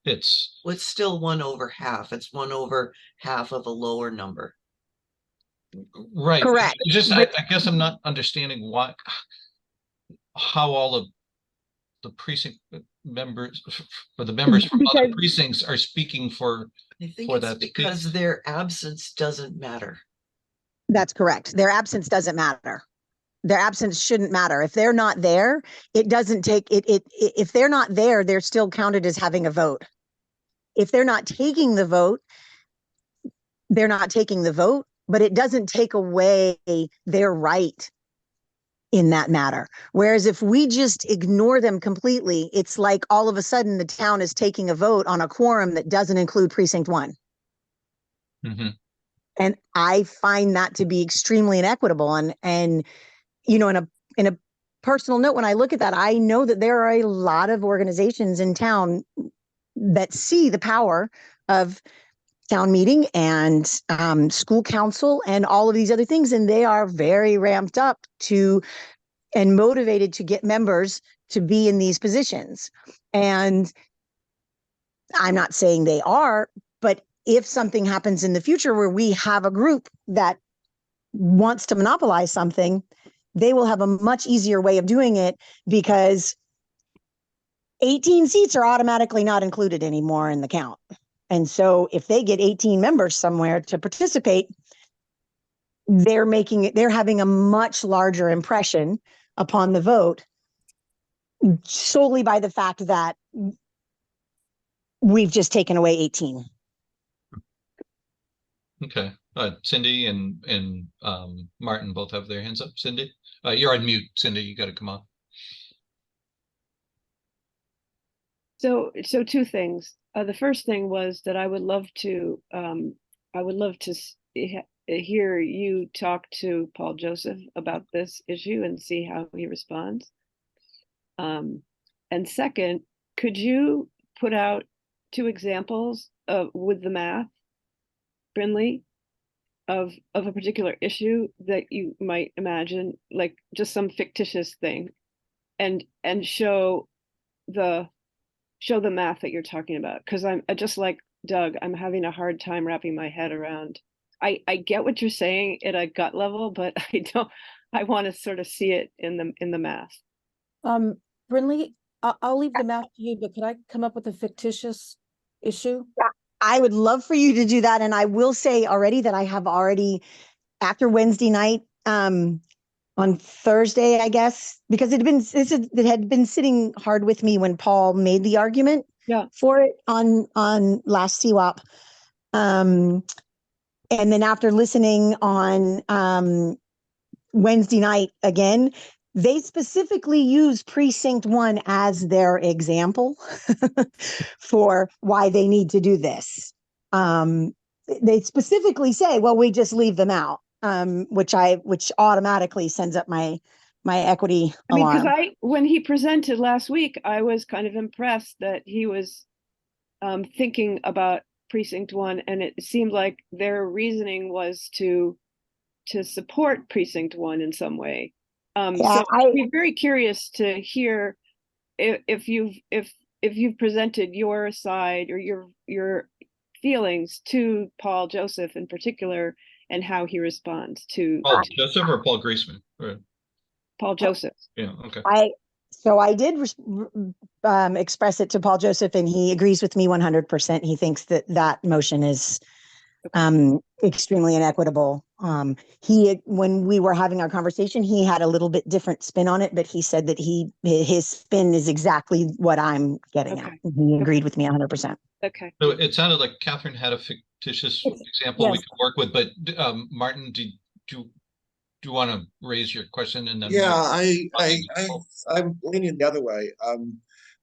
It's still 1/2. It's 1/2 of a lower number. right. correct. I guess I'm not understanding how all of the precinct members, or the members from other precincts, are speaking for I think for it's that because space. their absence doesn't matter. That's correct. Their absence doesn't matter. Their absence shouldn't matter. If they're not there, it doesn't take it. If they're not there, they're still counted as having a vote. If they're not taking the vote, they're not taking the vote, but it doesn't take away their right in that matter. Whereas if we just ignore them completely, it's like all of a sudden the town is taking a vote on a quorum that doesn't include precinct 1. Mm-hmm. And I find that to be extremely inequitable. And in a personal note, when I look at that, I know that there are a lot of organizations in town that see the power of town meeting and school council and all of these other things, and they are very ramped up to and motivated to get members to be in these positions. And I'm not saying they are, but if something happens in the future where we have a group that wants to monopolize something, they will have a much easier way of doing it, because 18 seats are automatically not included anymore in the count. And so if they get 18 members somewhere to participate, they're having a much larger impression upon the vote, solely by the fact that we've just taken away 18. Okay. Cindy and Martin both have their hands up. Cindy, you're on mute. Cindy, you got to come on. So two things. The first thing was that I would love to hear you talk to Paul Joseph about this issue and see how he responds. And second, could you put out 2 examples with the math, Brinley, of a particular issue that you might imagine, like just some fictitious thing, and show the math that you're talking about? Because I'm just like Doug, I'm having a hard time wrapping my head around. I get what you're saying at a gut level, but I want to sort of see it in the math. Brinley, I'll leave the math to you, but could I come up with a fictitious issue? I would love for you to do that. And I will say already that I have already, after Wednesday night, on Thursday, I guess, because it had been sitting hard with me when Paul made the argument for it on last CWAP. And then after listening on Wednesday night again, they specifically use precinct 1 as their example for why they need to do this. They specifically say, well, we just leave them out, which automatically sends up my equity alarm. Because when he presented last week, I was kind of impressed that he was thinking about precinct 1, and it seemed like their reasoning was to support precinct 1 in some way. Yeah, So I'd be very curious to hear if you've presented your side or your feelings to Paul Joseph in particular, and how he responds to Paul Joseph or Paul Griesman? Right. Paul Joseph. Yeah, okay. I did express it to Paul Joseph, and he agrees with me 100%. He thinks that that motion is extremely inequitable. When we were having our conversation, he had a little bit different spin on it, but he said that his spin is exactly what I'm getting at. He agreed with me 100%. Okay. So it sounded like Catherine had a fictitious example we yes. could work with, but Martin, do you want to raise your question and then? Yeah, I'm leaning the other way.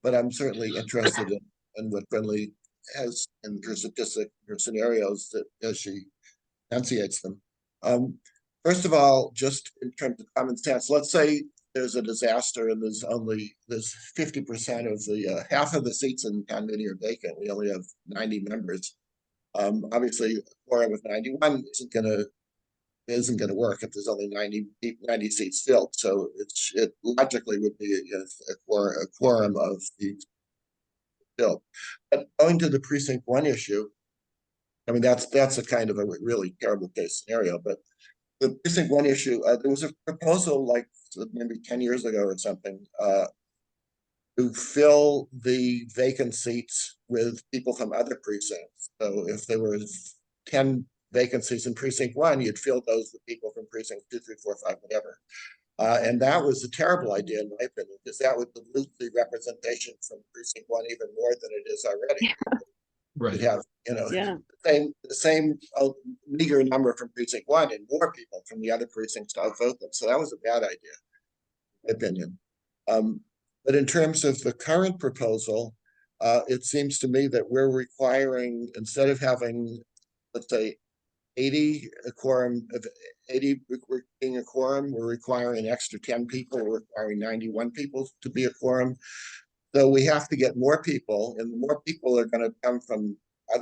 But I'm certainly interested in what Brinley has in her statistics, her scenarios that as she enunciates them. First of all, just in terms of common sense, let's say there's a disaster and there's 50% of the half of the seats in town meeting are vacant. We only have 90 members. Obviously, a quorum with 91 isn't going to work if there's only 90 seats filled. So it logically would be a quorum of the filled. But going to the precinct 1 issue, I mean, that's a kind of a really terrible case scenario. But the precinct 1 issue, there was a proposal like maybe 10 years ago or something to fill the vacant seats with people from other precincts. So if there was 10 vacancies in precinct 1, you'd fill those with people from precinct 2, 3, 4, 5, whatever. And that was a terrible idea in my opinion, because that would dilute the representation from precinct 1 even more than it is already. Right. You'd have, the same meager number from precinct 1 and more people from the other precincts to outvote them. So that was a bad idea, in my opinion. But in terms of the current proposal, it seems to me that we're requiring, instead of having, let's say, 80 a quorum of 80 being a quorum, we're requiring an extra 10 people, we're requiring 91 people to be a quorum. So we have to get more people, and more people are going to come from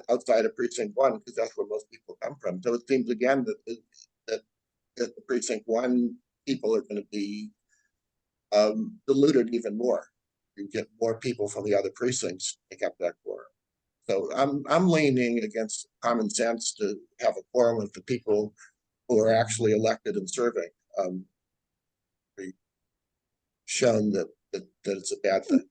outside of precinct 1 because that's where most people come from. So it seems again that the precinct 1 people are going to be diluted even more. You get more people from the other precincts to make up that quorum. So I'm leaning against common sense to have a quorum of the people who are actually elected and serving. Shown that it's a bad thing.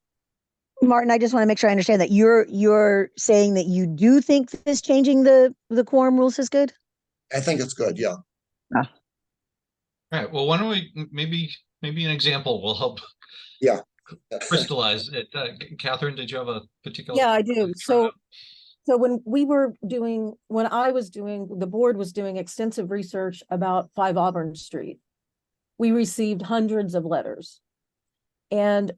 Martin, I just want to make sure I understand that you're saying that you do think this changing the quorum rules is good? I think it's good, yeah. All right. Well, why don't we maybe an example will help. Yeah. Crystallize it. Catherine, did you have a particular? Yeah, I do. So when I was doing, the board was doing extensive research about 5 Auburn Street, we received hundreds of letters. And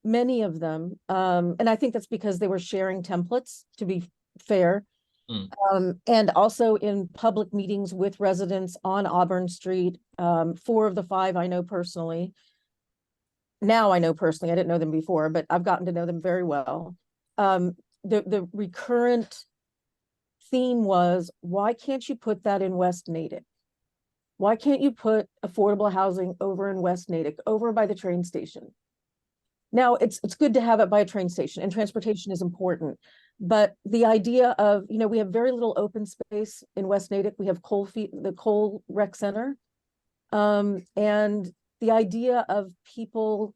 many of them, and I think that's because they were sharing templates, to be fair. And also in public meetings with residents on Auburn Street, 4 of the 5 I know personally. Now I know personally, I didn't know them before, but I've gotten to know them very well. The recurrent theme was, why can't you put that in West Natick? Why can't you put affordable housing over in West Natick, over by the train station? Now it's good to have it by a train station, and transportation is important. But the idea of, we have very little open space in West Natick. We have the coal rec center. And the idea of people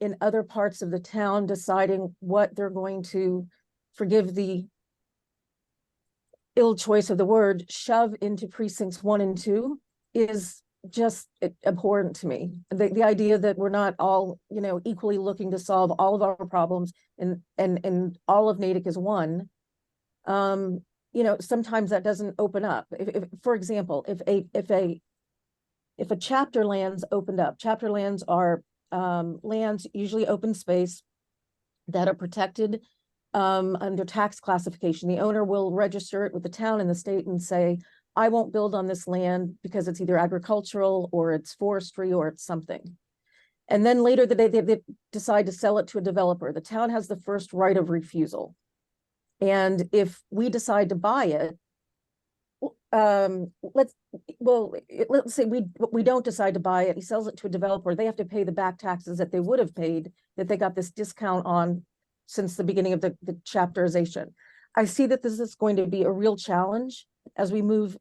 in other parts of the town deciding what they're going to, forgive the ill choice of the word, shove into precincts 1 and 2 is just abhorrent to me. The idea that we're not all, equally looking to solve all of our problems and all of Natick is one. Sometimes that doesn't open up. If for example, if a chapter land's opened up, chapter lands are lands, usually open space, that are protected under tax classification. The owner will register it with the town and the state and say, I won't build on this land because it's either agricultural or it's forestry or it's something. And then later the day they decide to sell it to a developer. The town has the first right of refusal. And if we decide to buy it, let's, let's say we don't decide to buy it, he sells it to a developer, they have to pay the back taxes that they would have paid, that they got this discount on since the beginning of the chapterization. I see that this is going to be a real challenge as we move,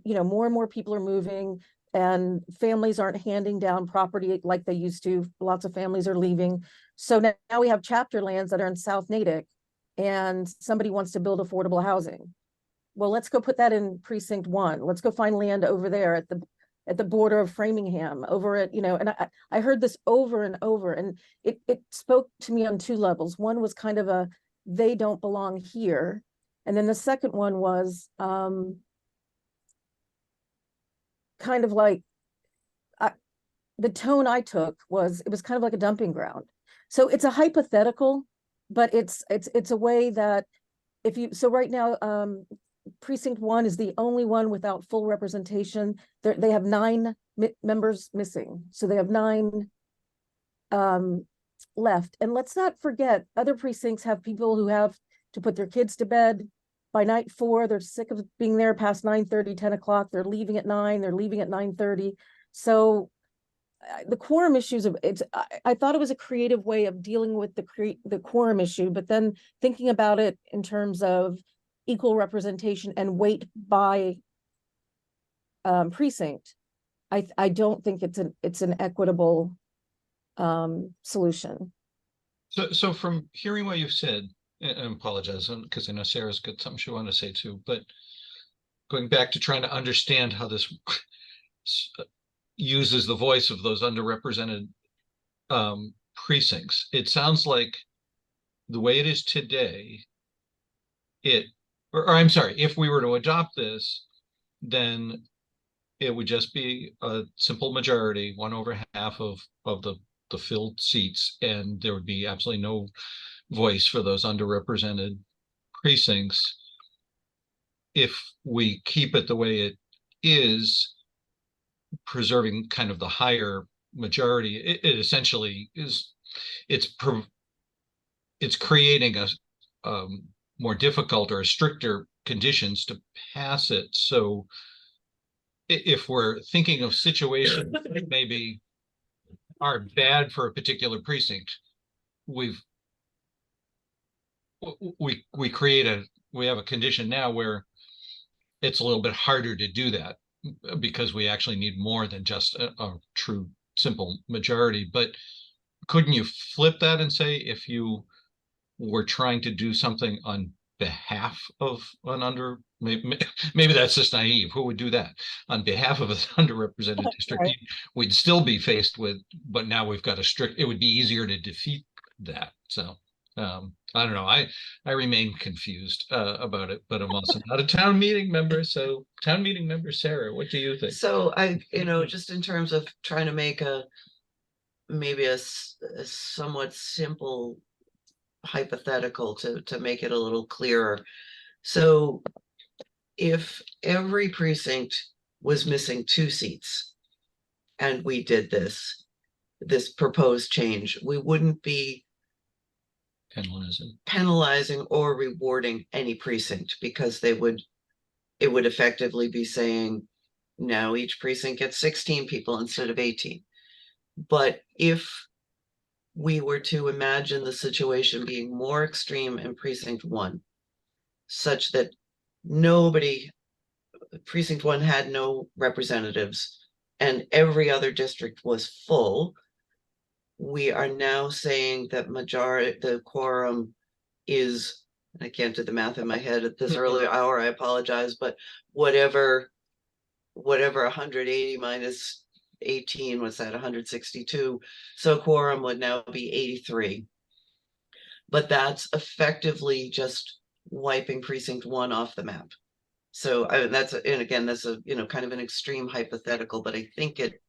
more and more people are moving and families aren't handing down property like they used to. Lots of families are leaving. So now we have chapter lands that are in South Natick and somebody wants to build affordable housing. Well, let's go put that in precinct 1. Let's go find land over there at the border of Framingham, over at, and I heard this over and over, and it spoke to me on 2 levels. One was kind of a, they don't belong here. And then the second one was kind of like, the tone I took was, it was kind of like a dumping ground. So it's a hypothetical, but it's a way that so right now, precinct 1 is the only one without full representation. They have 9 members missing. So they have 9 left. And let's not forget, other precincts have people who have to put their kids to bed by night 4. They're sick of being there past 9:30, 10 o'clock. They're leaving at 9, they're leaving at 9:30. So the quorum issues of I thought it was a creative way of dealing with the quorum issue, but then thinking about it in terms of equal representation and weight by precinct, I don't think it's an equitable solution. So from hearing what you've said, and I apologize because I know Sarah's got something she wanted to say too, but going back to trying to understand how this uses the voice of those underrepresented precincts, it sounds like the way it is today, or I'm sorry, if we were to adopt this, then it would just be a simple majority, 1/2 of the filled seats, and there would be absolutely no voice for those underrepresented precincts. If we keep it the way it is, preserving kind of the higher majority, it essentially is, it's creating a more difficult or stricter conditions to pass it. So if we're thinking of situations that maybe are bad for a particular precinct, we have a condition now where it's a little bit harder to do that, because we actually need more than just a true simple majority. But couldn't you flip that and say, if you were trying to do something on behalf of an maybe that's just naive, who would do that on behalf of an underrepresented district? Right. We'd still be faced with, but now we've got it would be easier to defeat that. So I don't know, I remain confused about it, but I'm also not a town meeting member. So town meeting member Sarah, what do you think? So just in terms of trying to make maybe a somewhat simple hypothetical to make it a little clearer. So if every precinct was missing 2 seats and we did this proposed change, we wouldn't be penalizing or rewarding any precinct, because it would effectively be saying, now each precinct gets 16 people instead of 18. But if we were to imagine the situation being more extreme in precinct 1, such that precinct 1 had no representatives and every other district was full, we are now saying that the quorum is, I can't do the math in my head at this early hour, I apologize, but whatever 180 minus 18, what's that, 162? So quorum would now be 83. But that's effectively just wiping precinct 1 off the map. So that's a kind of an extreme hypothetical, but I think it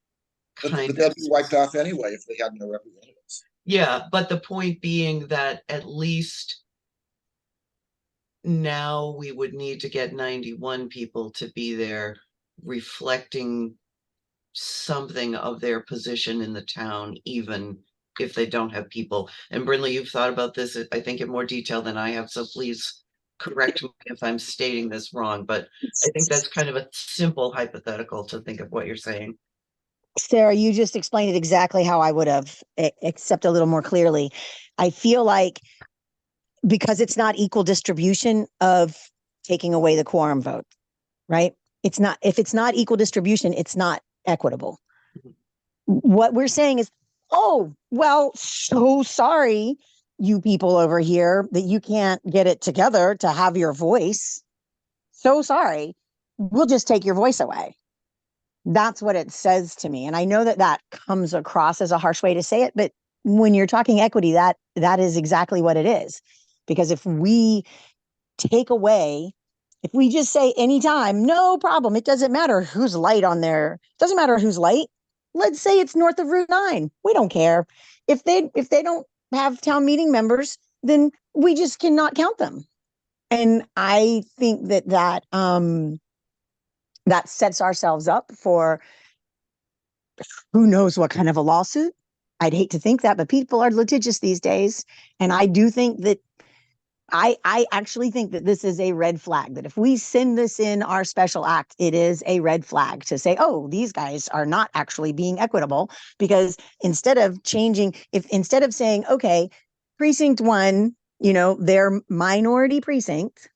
But they'll be wiped off anyway if they have no representatives. Yeah, but the point being that at least now we would need to get 91 people to be there, reflecting something of their position in the town, even if they don't have people. And Brinley, you've thought about this, I think, in more detail than I have, so please correct me if I'm stating this wrong, but I think that's kind of a simple hypothetical to think of what you're saying. Sarah, you just explained it exactly how I would have, except a little more clearly. I feel like because it's not equal distribution of taking away the quorum vote, right? It's not, if it's not equal distribution, it's not equitable. What we're saying is, oh, well, so sorry, you people over here, that you can't get it together to have your voice. So sorry. We'll just take your voice away. That's what it says to me. And I know that that comes across as a harsh way to say it, but when you're talking equity, that is exactly what it is. Because if we take away, if we just say anytime, no problem, it doesn't matter who's light on there, doesn't matter who's light. Let's say it's north of Route 9. We don't care. If they don't have town meeting members, then we just cannot count them. And I think that that sets ourselves up for who knows what kind of a lawsuit. I'd hate to think that, but people are litigious these days. And I do think that I actually think that this is a red flag, that if we send this in our special act, it is a red flag to say, oh, these guys are not actually being equitable, because instead of changing, if instead of saying, okay, precinct 1, their minority precinct,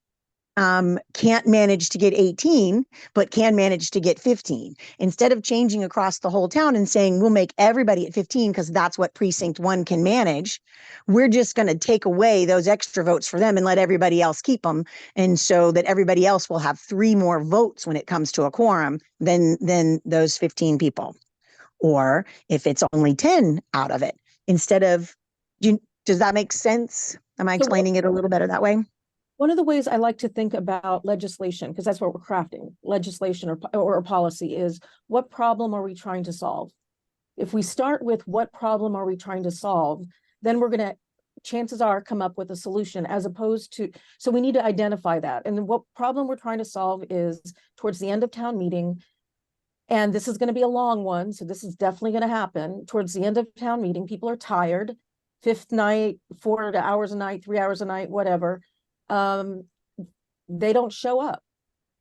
can't manage to get 18, but can manage to get 15. Instead of changing across the whole town and saying, we'll make everybody at 15 because that's what precinct 1 can manage, we're just going to take away those extra votes for them and let everybody else keep them. And so that everybody else will have 3 more votes when it comes to a quorum than those 15 people. Or if it's only 10 out of it, instead of, does that make sense? Am I explaining it a little better that way? One of the ways I like to think about legislation, because that's what we're crafting, legislation or policy, is what problem are we trying to solve? If we start with what problem are we trying to solve, then we're going to, chances are, come up with a solution, as opposed to, so we need to identify that. And what problem we're trying to solve is towards the end of town meeting, and this is going to be a long one, so this is definitely going to happen. Towards the end of town meeting, people are tired, 5th night, 4 hours a night, 3 hours a night, whatever. They don't show up.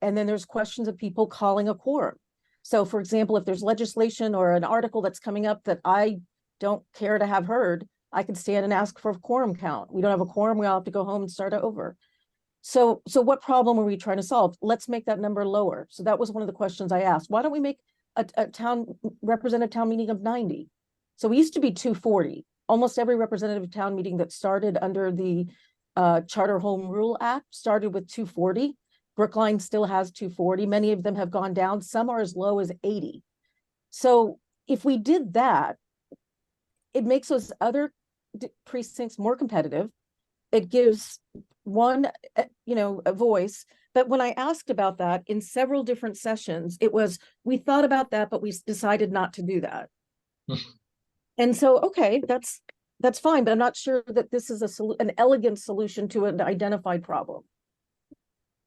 And then there's questions of people calling a quorum. So for example, if there's legislation or an article that's coming up that I don't care to have heard, I can stand and ask for a quorum count. We don't have a quorum, we all have to go home and start over. So what problem are we trying to solve? Let's make that number lower. So that was one of the questions I asked. Why don't we make a town representative town meeting of 90? So we used to be 240. Almost every representative town meeting that started under the Charter Home Rule Act started with 240. Brookline still has 240. Many of them have gone down. Some are as low as 80. So if we did that, it makes those other precincts more competitive. It gives one, a voice. But when I asked about that in several different sessions, it was, we thought about that, but we decided not to do that. And so, okay, that's fine, but I'm not sure that this is an elegant solution to an identified problem.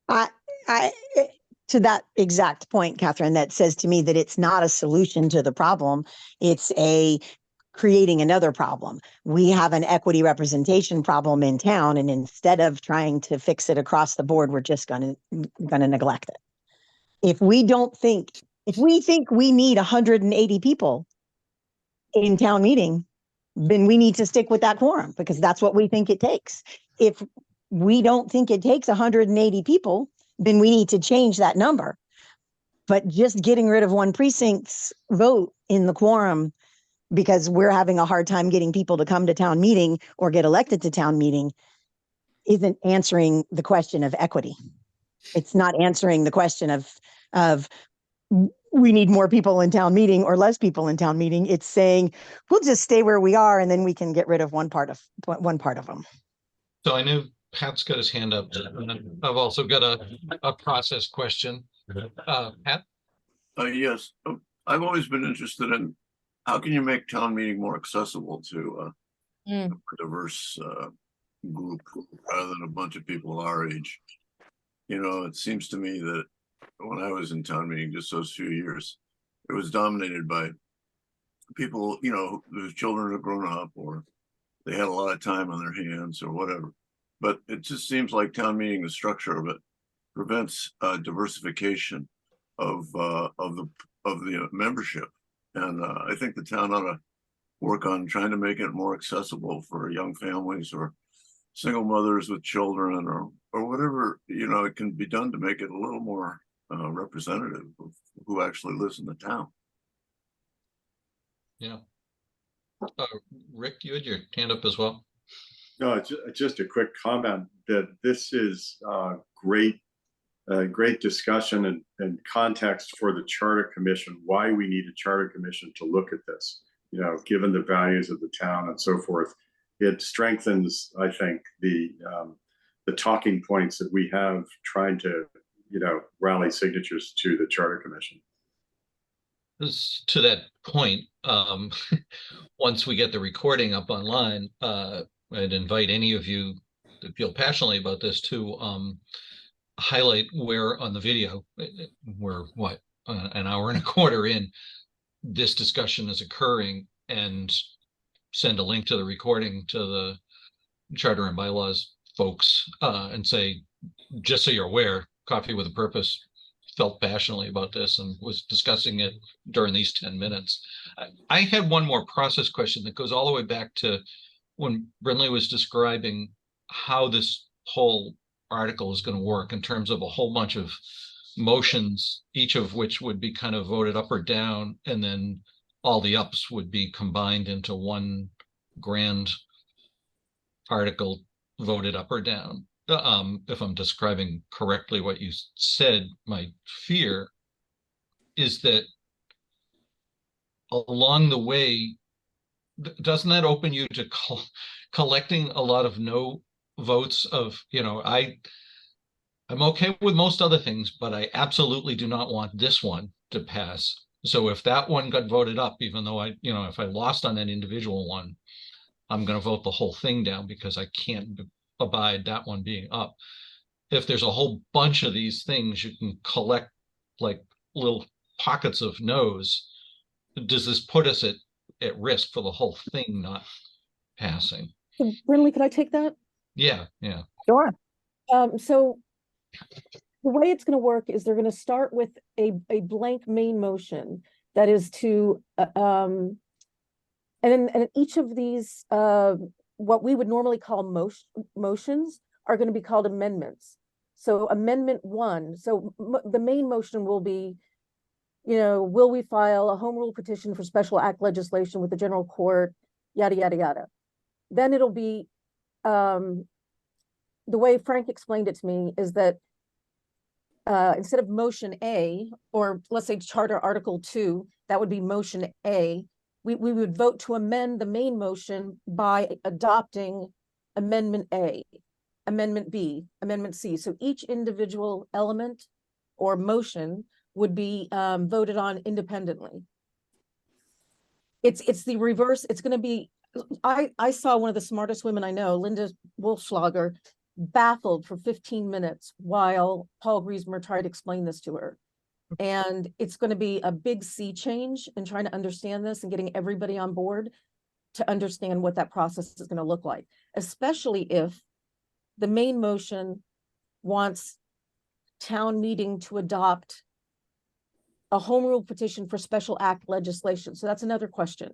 To that exact point, Catherine, that says to me that it's not a solution to the problem. It's creating another problem. We have an equity representation problem in town, and instead of trying to fix it across the board, we're just going to neglect it. If we think we need 180 people in town meeting, then we need to stick with that quorum, because that's what we think it takes. If we don't think it takes 180 people, then we need to change that number. But just getting rid of one precinct's vote in the quorum because we're having a hard time getting people to come to town meeting or get elected to town meeting isn't answering the question of equity. It's not answering the question of we need more people in town meeting or less people in town meeting. It's saying we'll just stay where we are, and then we can get rid of one part of them. So I know Pat's got his hand up. I've also got a process question. Pat? Yes, I've always been interested in how can you make town meeting more accessible to a diverse group rather than a bunch of people our age. It seems to me that when I was in town meeting just those few years, it was dominated by people, whose children are grown up or they had a lot of time on their hands or whatever. but it just seems like town meeting, the structure of it prevents diversification of the membership. And I think the town ought to work on trying to make it more accessible for young families or single mothers with children, or whatever, you know, it can be done to make it a little more representative of who actually lives in the town. Yeah. Rick, you had your hand up as well. No, just a quick comment that this is great discussion and context for the Charter Commission, why we need a Charter Commission to look at this, you know, given the values of the town and so forth. It strengthens, I think, the talking points that we have trying to, you know, rally signatures to the Charter Commission. To that point, once we get the recording up online, I'd invite any of you that feel passionately about this to highlight where on the video, we're what, an hour and a quarter in, this discussion is occurring, and send a link to the recording to the Charter and Bylaws folks, and say, just so you're aware, Coffee with a Purpose felt passionately about this and was discussing it during these 10 minutes. I had one more process question that goes all the way back to when Brinley was describing how this whole article is going to work in terms of a whole bunch of motions, each of which would be kind of voted up or down, and then all the ups would be combined into one grand article voted up or down. If I'm describing correctly what you said, my fear is that along the way, doesn't that open you to collecting a lot of no votes of, you know, I'm okay with most other things, but I absolutely do not want this one to pass. So if that one got voted up, even though if I lost on that individual one, I'm going to vote the whole thing down because I can't abide that one being up. If there's a whole bunch of these things, you can collect like little pockets of no's. Does this put us at risk for the whole thing not passing? So, Brinley, could I take that? Yeah. Sure. So the way it's going to work is they're going to start with a blank main motion that is to and each of these what we would normally call motions are going to be called amendments. So amendment 1, so the main motion will be, you know, will we file a home rule petition for special act legislation with the general court, yada yada yada. Then it'll be the way Frank explained it to me is that instead of motion A, or let's say Charter Article 2, that would be motion A, we would vote to amend the main motion by adopting Amendment A, Amendment B, Amendment C. So each individual element or motion would be voted on independently. It's the reverse. It's going to be, I saw one of the smartest women I know, Linda Wolfschlager, baffled for 15 minutes while Paul Griesmer tried to explain this to her. And it's going to be a big sea change in trying to understand this and getting everybody on board to understand what that process is going to look like, especially if the main motion wants town meeting to adopt a home rule petition for special act legislation. So that's another question.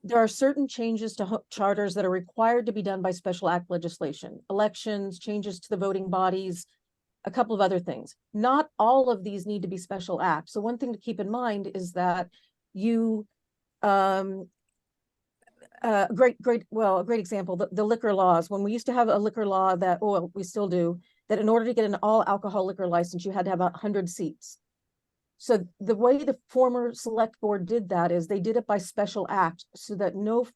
There are certain changes to charters that are required to be done by special act legislation, elections, changes to the voting bodies, a couple of other things. Not all of these need to be special acts. So one thing to keep in mind is that you, a great example, the liquor laws. When we used to have a liquor law that, well, we still do, that in order to get an all alcohol liquor license, you had to have 100 seats. So the way the former select board did that is they did it by special act so that no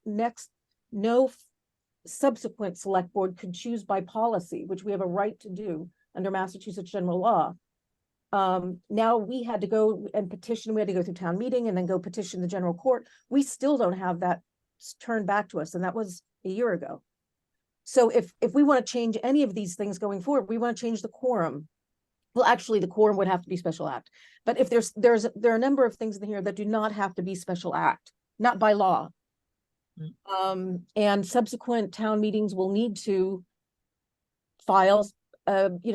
subsequent select board could choose by policy, which we have a right to do under Massachusetts general law. Now we had to go and petition, we had to go through town meeting and then go petition the general court. We still don't have that turned back to us, and that was a year ago. So if we want to change any of these things going forward, we want to change the quorum. Well, actually, the quorum would have to be special act. But if there are a number of things in here that do not have to be special act, not by law. And subsequent town meetings will need to files,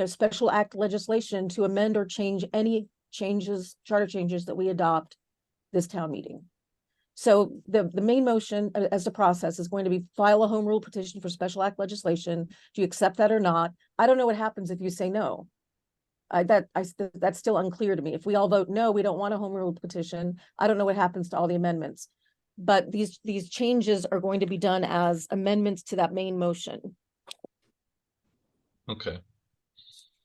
special act legislation to amend or change any charter changes that we adopt this town meeting. So the main motion as the process is going to be file a home rule petition for special act legislation. Do you accept that or not? I don't know what happens if you say no. That's still unclear to me. If we all vote no, we don't want a home rule petition. I don't know what happens to all the amendments. But these changes are going to be done as amendments to that main motion. Okay.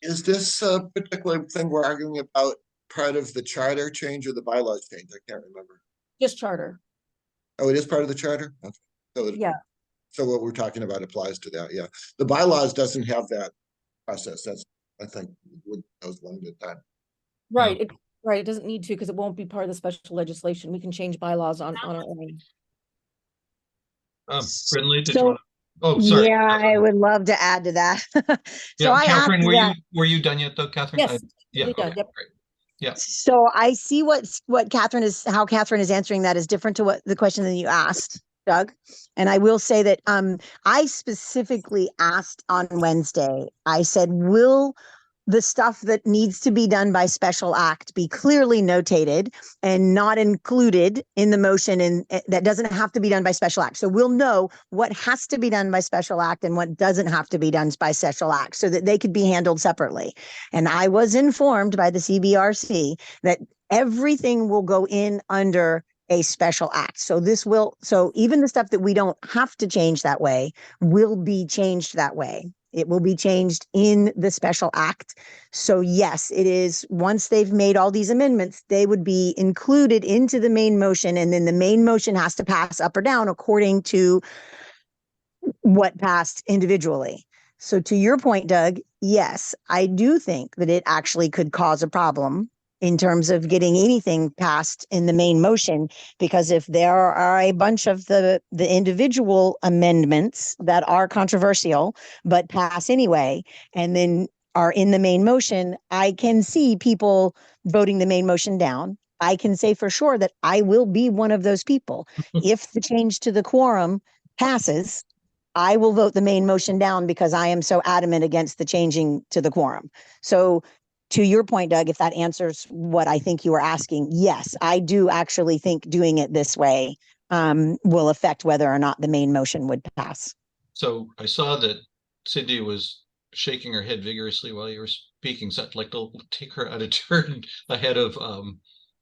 Is this particular thing we're arguing about part of the charter change or the bylaws change? I can't remember. Just charter. Oh, it is part of the charter? Okay. Yeah. So what we're talking about applies to that, yeah. The bylaws doesn't have that process. That's, I think, those one at a time. Right. It doesn't need to because it won't be part of the special legislation. We can change bylaws on our own. Brindley, did you So, want to? Oh, sorry. yeah, I would love to add to that. Yeah, I asked Catherine, that. were you done yet though, Catherine? Yes. Yeah, You're done, okay, yep. great. Yeah. So I see how Catherine is answering that is different to what the question that you asked, Doug. And I will say that I specifically asked on Wednesday, I said, will the stuff that needs to be done by special act be clearly notated and not included in the motion, and that doesn't have to be done by special act. So we'll know what has to be done by special act and what doesn't have to be done by special act so that they could be handled separately. And I was informed by the CBRC that everything will go in under a special act. So even the stuff that we don't have to change that way will be changed that way. It will be changed in the special act. So yes, it is, once they've made all these amendments, they would be included into the main motion, and then the main motion has to pass up or down according to what passed individually. So to your point, Doug, yes, I do think that it actually could cause a problem in terms of getting anything passed in the main motion, because if there are a bunch of the individual amendments that are controversial but pass anyway, and then are in the main motion, I can see people voting the main motion down. I can say for sure that I will be one of those people. If the change to the quorum passes, I will vote the main motion down because I am so adamant against the changing to the quorum. So to your point, Doug, if that answers what I think you were asking, yes, I do actually think doing it this way will affect whether or not the main motion would pass. So I saw that Cindy was shaking her head vigorously while you were speaking, so I'd like to take her out of turn ahead of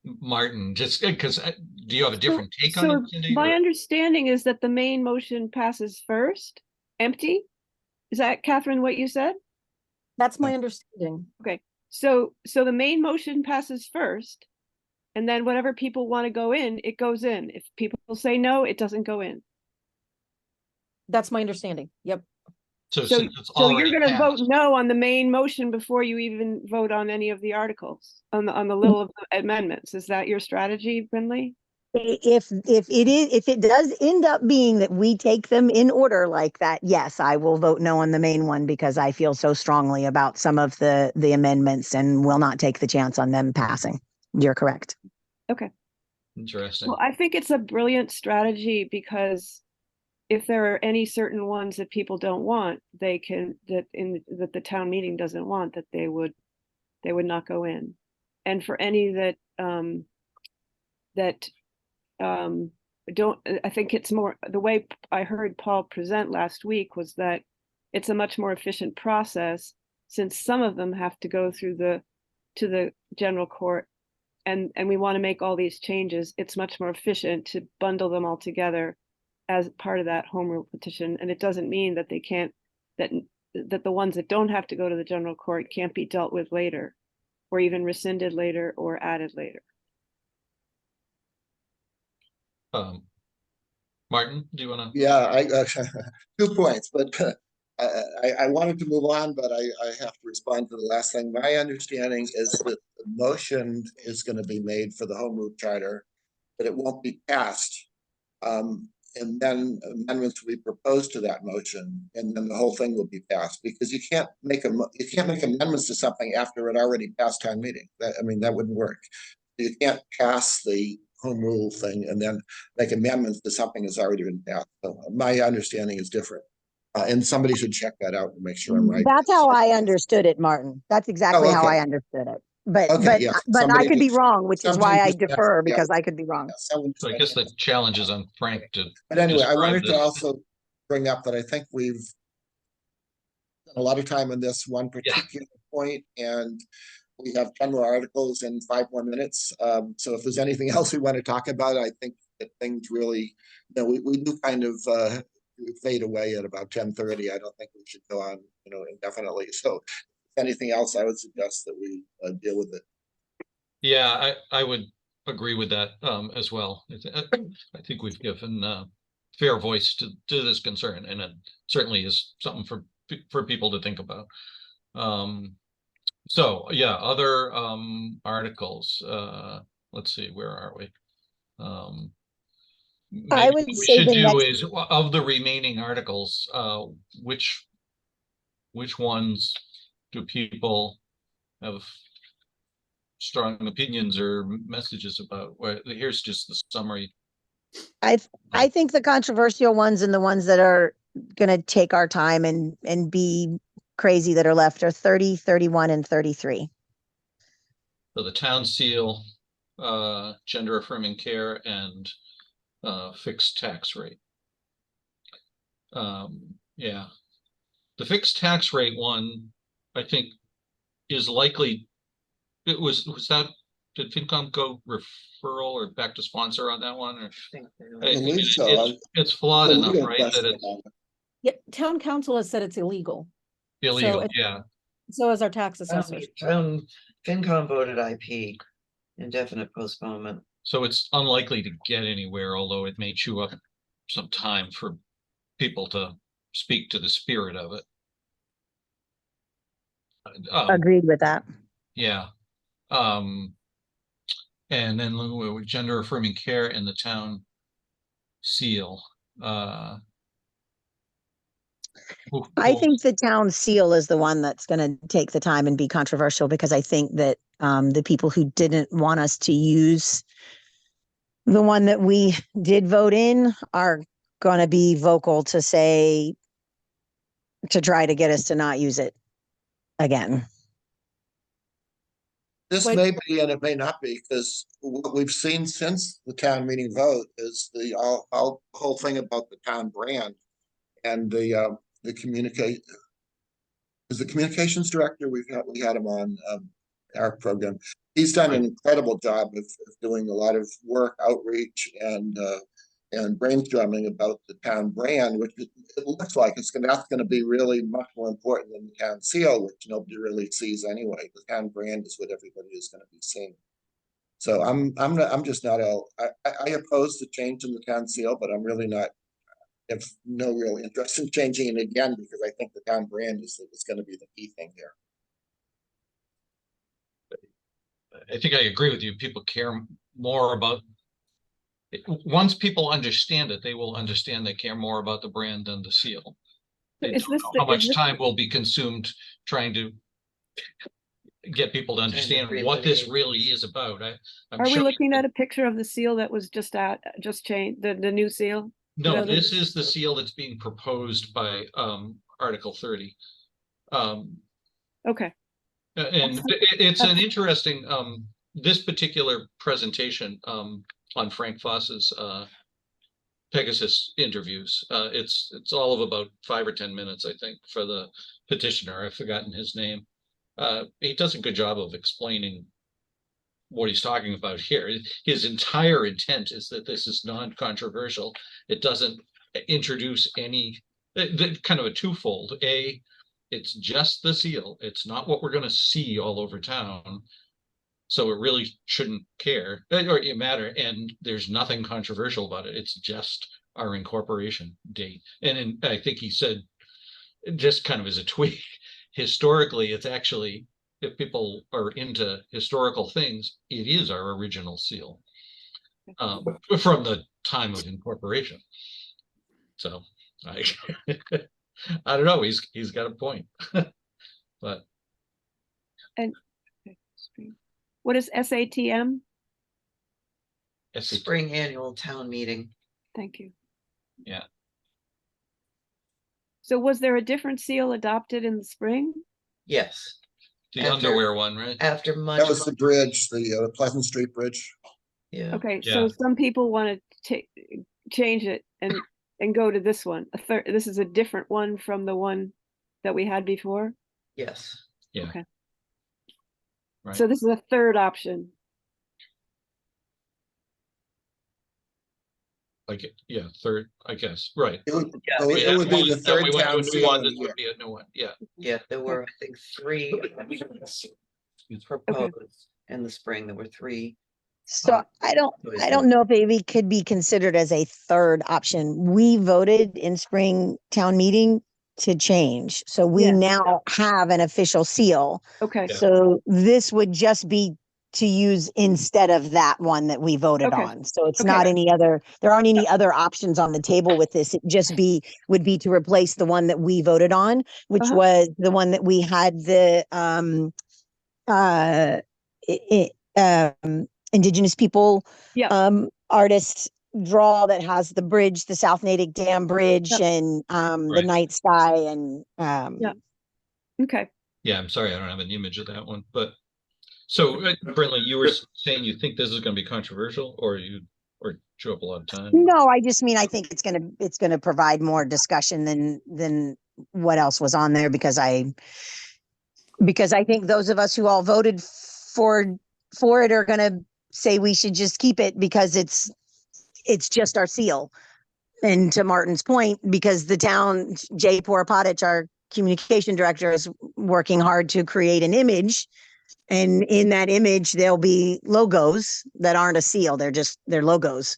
Martin, just because do you have a different take on it, Cindy? My understanding is that the main motion passes first, empty. Is that, Catherine, what you said? That's my understanding. Okay. So the main motion passes first, and then whatever people want to go in, it goes in. If people say no, it doesn't go in. That's my understanding. Yep. So you're going to vote no on the main motion before you even vote on any of the articles, on the little amendments. Is that your strategy, Brindley? If it does end up being that we take them in order like that, yes, I will vote no on the main one because I feel so strongly about some of the amendments and will not take the chance on them passing. You're correct. Okay. Interesting. Well, I think it's a brilliant strategy because if there are any certain ones that people don't want, that the town meeting doesn't want, that they would not go in. And for any that I think it's more, the way I heard Paul present last week was that it's a much more efficient process, since some of them have to go through to the general court, and we want to make all these changes. It's much more efficient to bundle them all together as part of that home rule petition. And it doesn't mean that they can't, that the ones that don't have to go to the general court can't be dealt with later, or even rescinded later or added later. Martin, do you want to? Yeah, I 2 points, but I wanted to move on, but I have to respond to the last thing. My understanding is that the motion is going to be made for the home rule charter, but it won't be passed. And then amendments will be proposed to that motion, and then the whole thing will be passed, because you can't make amendments to something after it already passed town meeting. That wouldn't work. You can't pass the home rule thing and then make amendments to something that's already been passed. So my understanding is different. And somebody should check that out and make sure I'm right. That's how I understood it, Martin. That's exactly how okay. I understood it. But Okay, yes, but I somebody could be just- wrong, which is why somebody I just- defer yeah. because I could be wrong. Someone So I just- guess the challenge is on Frank to But anyway, I describe wanted to this. also bring up that I think we've spent a lot of time on this one particular point, and we have 10 more articles and 5 more minutes. So if there's anything else we want to talk about, I think that things really, we do kind of fade away at about 10:30. I don't think we should go on, indefinitely. So if anything else, I would suggest that we deal with it. Yeah, I would agree with that as well. I think we've given fair voice to this concern, and it certainly is something for people to think about. So yeah, other articles. Let's see, where are we? I Maybe would what we say should the do next, is of the remaining articles, which ones do people have strong opinions or messages about? Well, here's just the summary. I think the controversial ones and the ones that are going to take our time and be crazy that are left are 30, 31, and 33. So the town seal, gender affirming care, and fixed tax rate. Yeah, the fixed tax rate one, I think, is likely. Was that, did FinCom go referral or back to sponsor on that one? Or I believe so. It's flawed It's a enough, legal right? question. That it's Yeah, town council has said it's illegal. illegal. it- Yeah. So is our tax assessor. FinCom voted IP, indefinite postponement. So it's unlikely to get anywhere, although it may chew up some time for people to speak to the spirit of it. Agreed with that. Yeah. And then with gender affirming care and the town seal. I think the town seal is the one that's going to take the time and be controversial because I think that the people who didn't want us to use the one that we did vote in are going to be vocal to say, to try to get us to not use it again. This may be and it may not be, because what we've seen since the town meeting vote is the whole thing about the town brand and the communicate. As the communications director, we had him on our program. He's done an incredible job of doing a lot of work, outreach, and brainstorming about the town brand, which it looks like that's going to be really much more important than the town seal, which nobody really sees anyway. The town brand is what everybody is going to be seeing. So I'm just not I oppose the change in the town seal, but I'm really not. Have no real interest in changing it again because I think the town brand is going to be the key thing here. I think I agree with you. People care more about it. Once people understand it, they will understand they care more about the brand than the seal. They don't know how much time will be consumed trying to get people to understand what this really is about. Are we looking at a picture of the seal that was just changed, the new seal? No, this is the seal that's being proposed by Article 30. Okay. And it's an interesting this particular presentation on Frank Foss's Pegasus interviews. It's all of about 5 or 10 minutes, I think, for the petitioner. I've forgotten his name. He does a good job of explaining what he's talking about here. His entire intent is that this is non-controversial. It doesn't introduce any kind of a twofold. It's just the seal. It's not what we're going to see all over town. So it really shouldn't care or matter. And there's nothing controversial about it. It's just our incorporation date. And I think he said, just kind of as a tweak, historically, it's actually, if people are into historical things, it is our original seal from the time of incorporation. So I don't know. He's got a point, but. And what is SATM? Spring annual town meeting. Thank you. Yeah. So was there a different seal adopted in the spring? Yes, The After- underwear one, right? after much. That was the bridge, the Pleasant Street Bridge. Yeah, Okay, Yeah. so some people want to change it and go to this one. This is a different one from the one that we had before. yes. Yeah. Okay. Right. So this is a third option. Like, yeah, third, I guess, right. It would, Yeah, so We it had would be one, the then we third went to a town new seal one, in a this year. would be a new one, yeah. Yeah, there were, I think, three proposed in the spring. There were three. So I don't choices. know if AV could be considered as a third option. We voted in spring town meeting to change. So we Yeah. now have an official seal. Okay, Yeah. So this would just be to use instead of that one that we voted Okay. on. So it's Okay. not any other, there aren't any other options on the table with this. It just would be to replace the one that we voted on, which Uh-huh. was the one that we had the, Indigenous people, yeah, artists draw that has the bridge, the South Natick Dam Bridge Yep. and, the Right. night sky and, Yeah. okay. Yeah, I'm sorry, I don't have an image of that one, but. So, Brentley, you were saying you think this is gonna be controversial, or chew up a lot of time? No, I just mean, I think it's gonna provide more discussion than what else was on there because I think those of us who all voted for it are gonna say we should just keep it because it's just our seal. And to Martin's point, because the town, Jay Porapatich, our communication director, is working hard to create an image. And in that image, there'll be logos that aren't a seal. They're logos.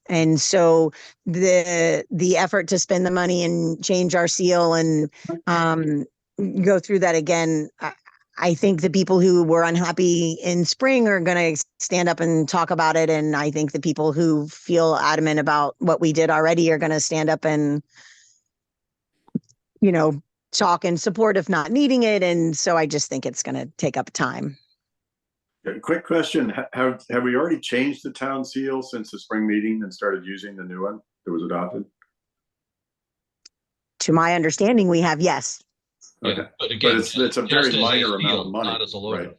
And so the effort to spend the money and change our seal and go through that again, I think the people who were unhappy in spring are going to stand up and talk about it. And I think the people who feel adamant about what we did already are going to stand up and, talk in support of not needing it. And so I just think it's going to take up time. Quick question, have we already changed the town seal since the spring meeting and started using the new one that was adopted? To my understanding, we have, yes. Yeah, Okay. but again, But it's a just very as a minor amount seal, of money, not as a right? logo.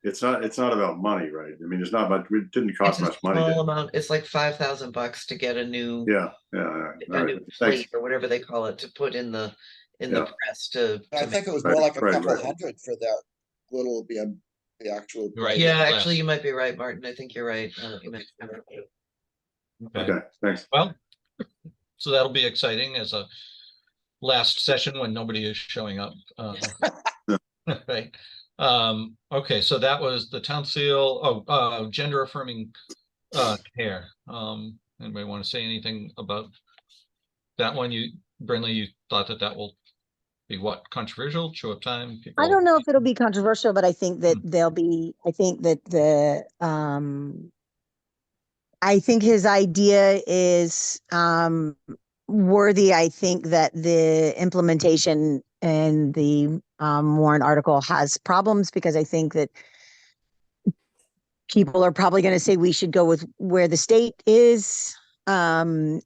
It's not about money, right? I mean, there's not much, it didn't It's cost a much money. small amount. It's like $5,000 to get a new, Yeah, all a right, new thanks. plate or whatever they call it to put in the Yeah. press to. I make- think it was Right, more like a right, couple right. hundred for that little, the actual. Right. Yeah, less. actually, you might be right, Martin. I think you're right. Okay, thanks. Well, so that'll be exciting as a last session when nobody is showing up. Right. Okay, so that was the town seal. Oh, gender affirming care. Anybody want to say anything about that one? Brentley, you thought that will be what, controversial, chew up time? I don't know if it'll be controversial, but I think that I think his idea is worthy. I think that the implementation and the warrant article has problems because I think that people are probably going to say we should go with where the state is. And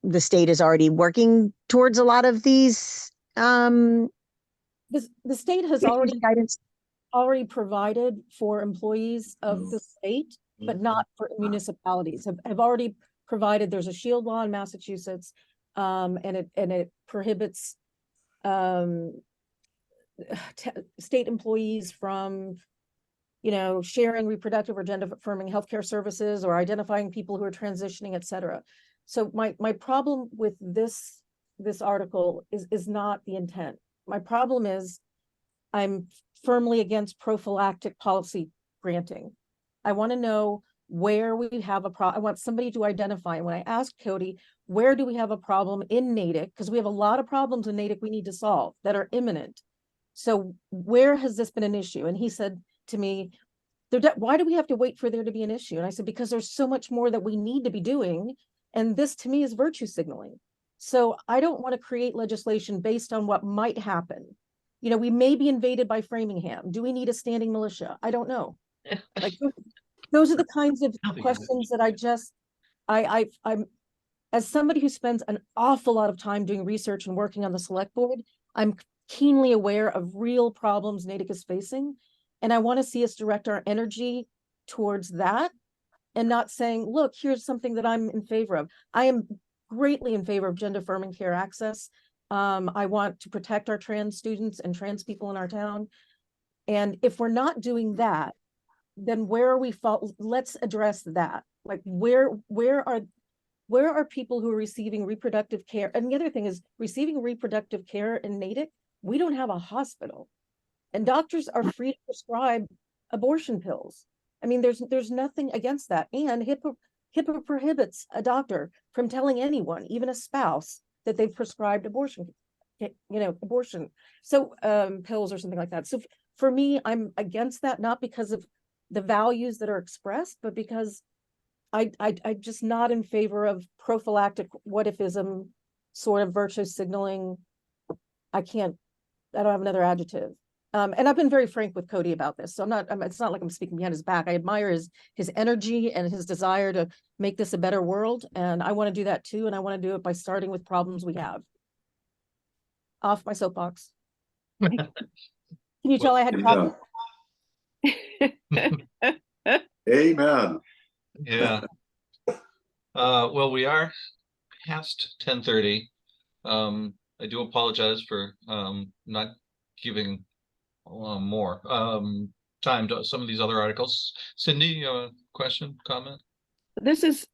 the state is already working towards a lot of these The state has already guidance. provided for employees of the state, but not for municipalities, have already provided. There's a shield law in Massachusetts, and it prohibits state employees from, sharing reproductive or gender affirming healthcare services or identifying people who are transitioning, et cetera. So my problem with this article is not the intent. My problem is I'm firmly against prophylactic policy granting. I want to know where we have a problem. I want somebody to identify. When I asked Cody, where do we have a problem in Natick? Because we have a lot of problems in Natick we need to solve that are imminent. So where has this been an issue? And he said to me, why do we have to wait for there to be an issue? And I said, because there's so much more that we need to be doing. And this to me is virtue signaling. So I don't want to create legislation based on what might happen. We may be invaded by Framingham. Do we need a standing militia? I don't know. Like those are the kinds of questions that I'm as somebody who spends an awful lot of time doing research and working on the select board, I'm keenly aware of real problems Natick is facing. And I want to see us direct our energy towards that and not saying, look, here's something that I'm in favor of. I am greatly in favor of gender affirming care access. I want to protect our trans students and trans people in our town. And if we're not doing that, then where are we let's address that. Like where are people who are receiving reproductive care? And the other thing is receiving reproductive care in Natick, we don't have a hospital. And doctors are free to prescribe abortion pills. I mean, there's nothing against that. And HIPAA prohibits a doctor from telling anyone, even a spouse, that they've prescribed abortion, abortion. So pills or something like that. So for me, I'm against that, not because of the values that are expressed, but because I'm just not in favor of prophylactic what-ifism, sort of virtue signaling. I don't have another adjective. And I've been very frank with Cody about this. So it's not like I'm speaking behind his back. I admire his energy and his desire to make this a better world. And I want to do that too. And I want to do it by starting with problems we have. Off my soapbox. Can you tell I had problems? Amen. Yeah. Well, we are past 10:30. I do apologize for not giving more time to some of these other articles. Cindy, you have a question, comment? This is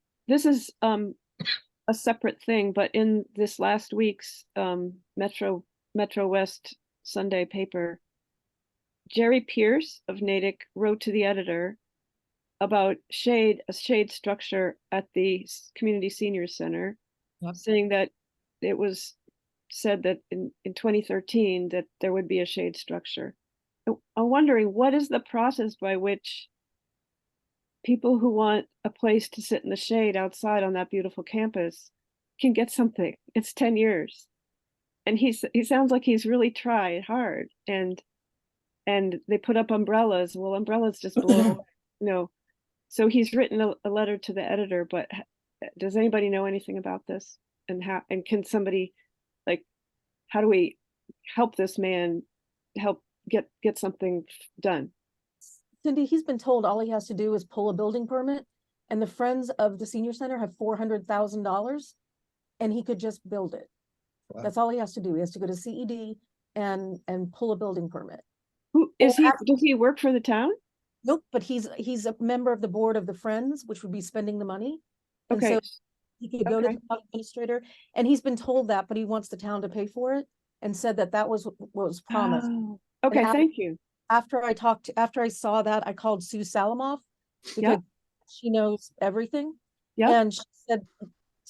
a separate thing, but in this last week's Metro West Sunday paper, Jerry Pierce of Natick wrote to the editor about a shade structure at the Community Senior Center, saying that it was said that in 2013 that there would be a shade structure. I'm wondering, what is the process by which people who want a place to sit in the shade outside on that beautiful campus can get something? It's 10 years. And he sounds like he's really tried hard, and they put up umbrellas. Well, umbrellas just blow, So he's written a letter to the editor, but does anybody know anything about this? And can somebody, like, how do we help this man help get something done? Cindy, he's been told all he has to do is pull a building permit, and the Friends of the Senior Center have $400,000, and he could just build it. Wow. That's all he has to do. He has to go to CED and pull a building permit. Who is he? Does he work for the town? Nope, but he's a member of the board of the Friends, which would be spending the money. And okay. So he could go to the town administrator, and he's been told that, but he wants the town to pay for it, and said that was what was promised. Oh, okay, thank you. After I saw that, I called Sue Salamoff because she knows everything. Yeah. And she said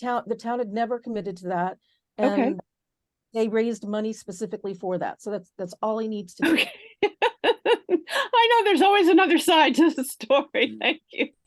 the town had never committed to that. And they raised money specifically for that. So that's all he needs to do. Okay. I know there's always another side to the story. Thank you.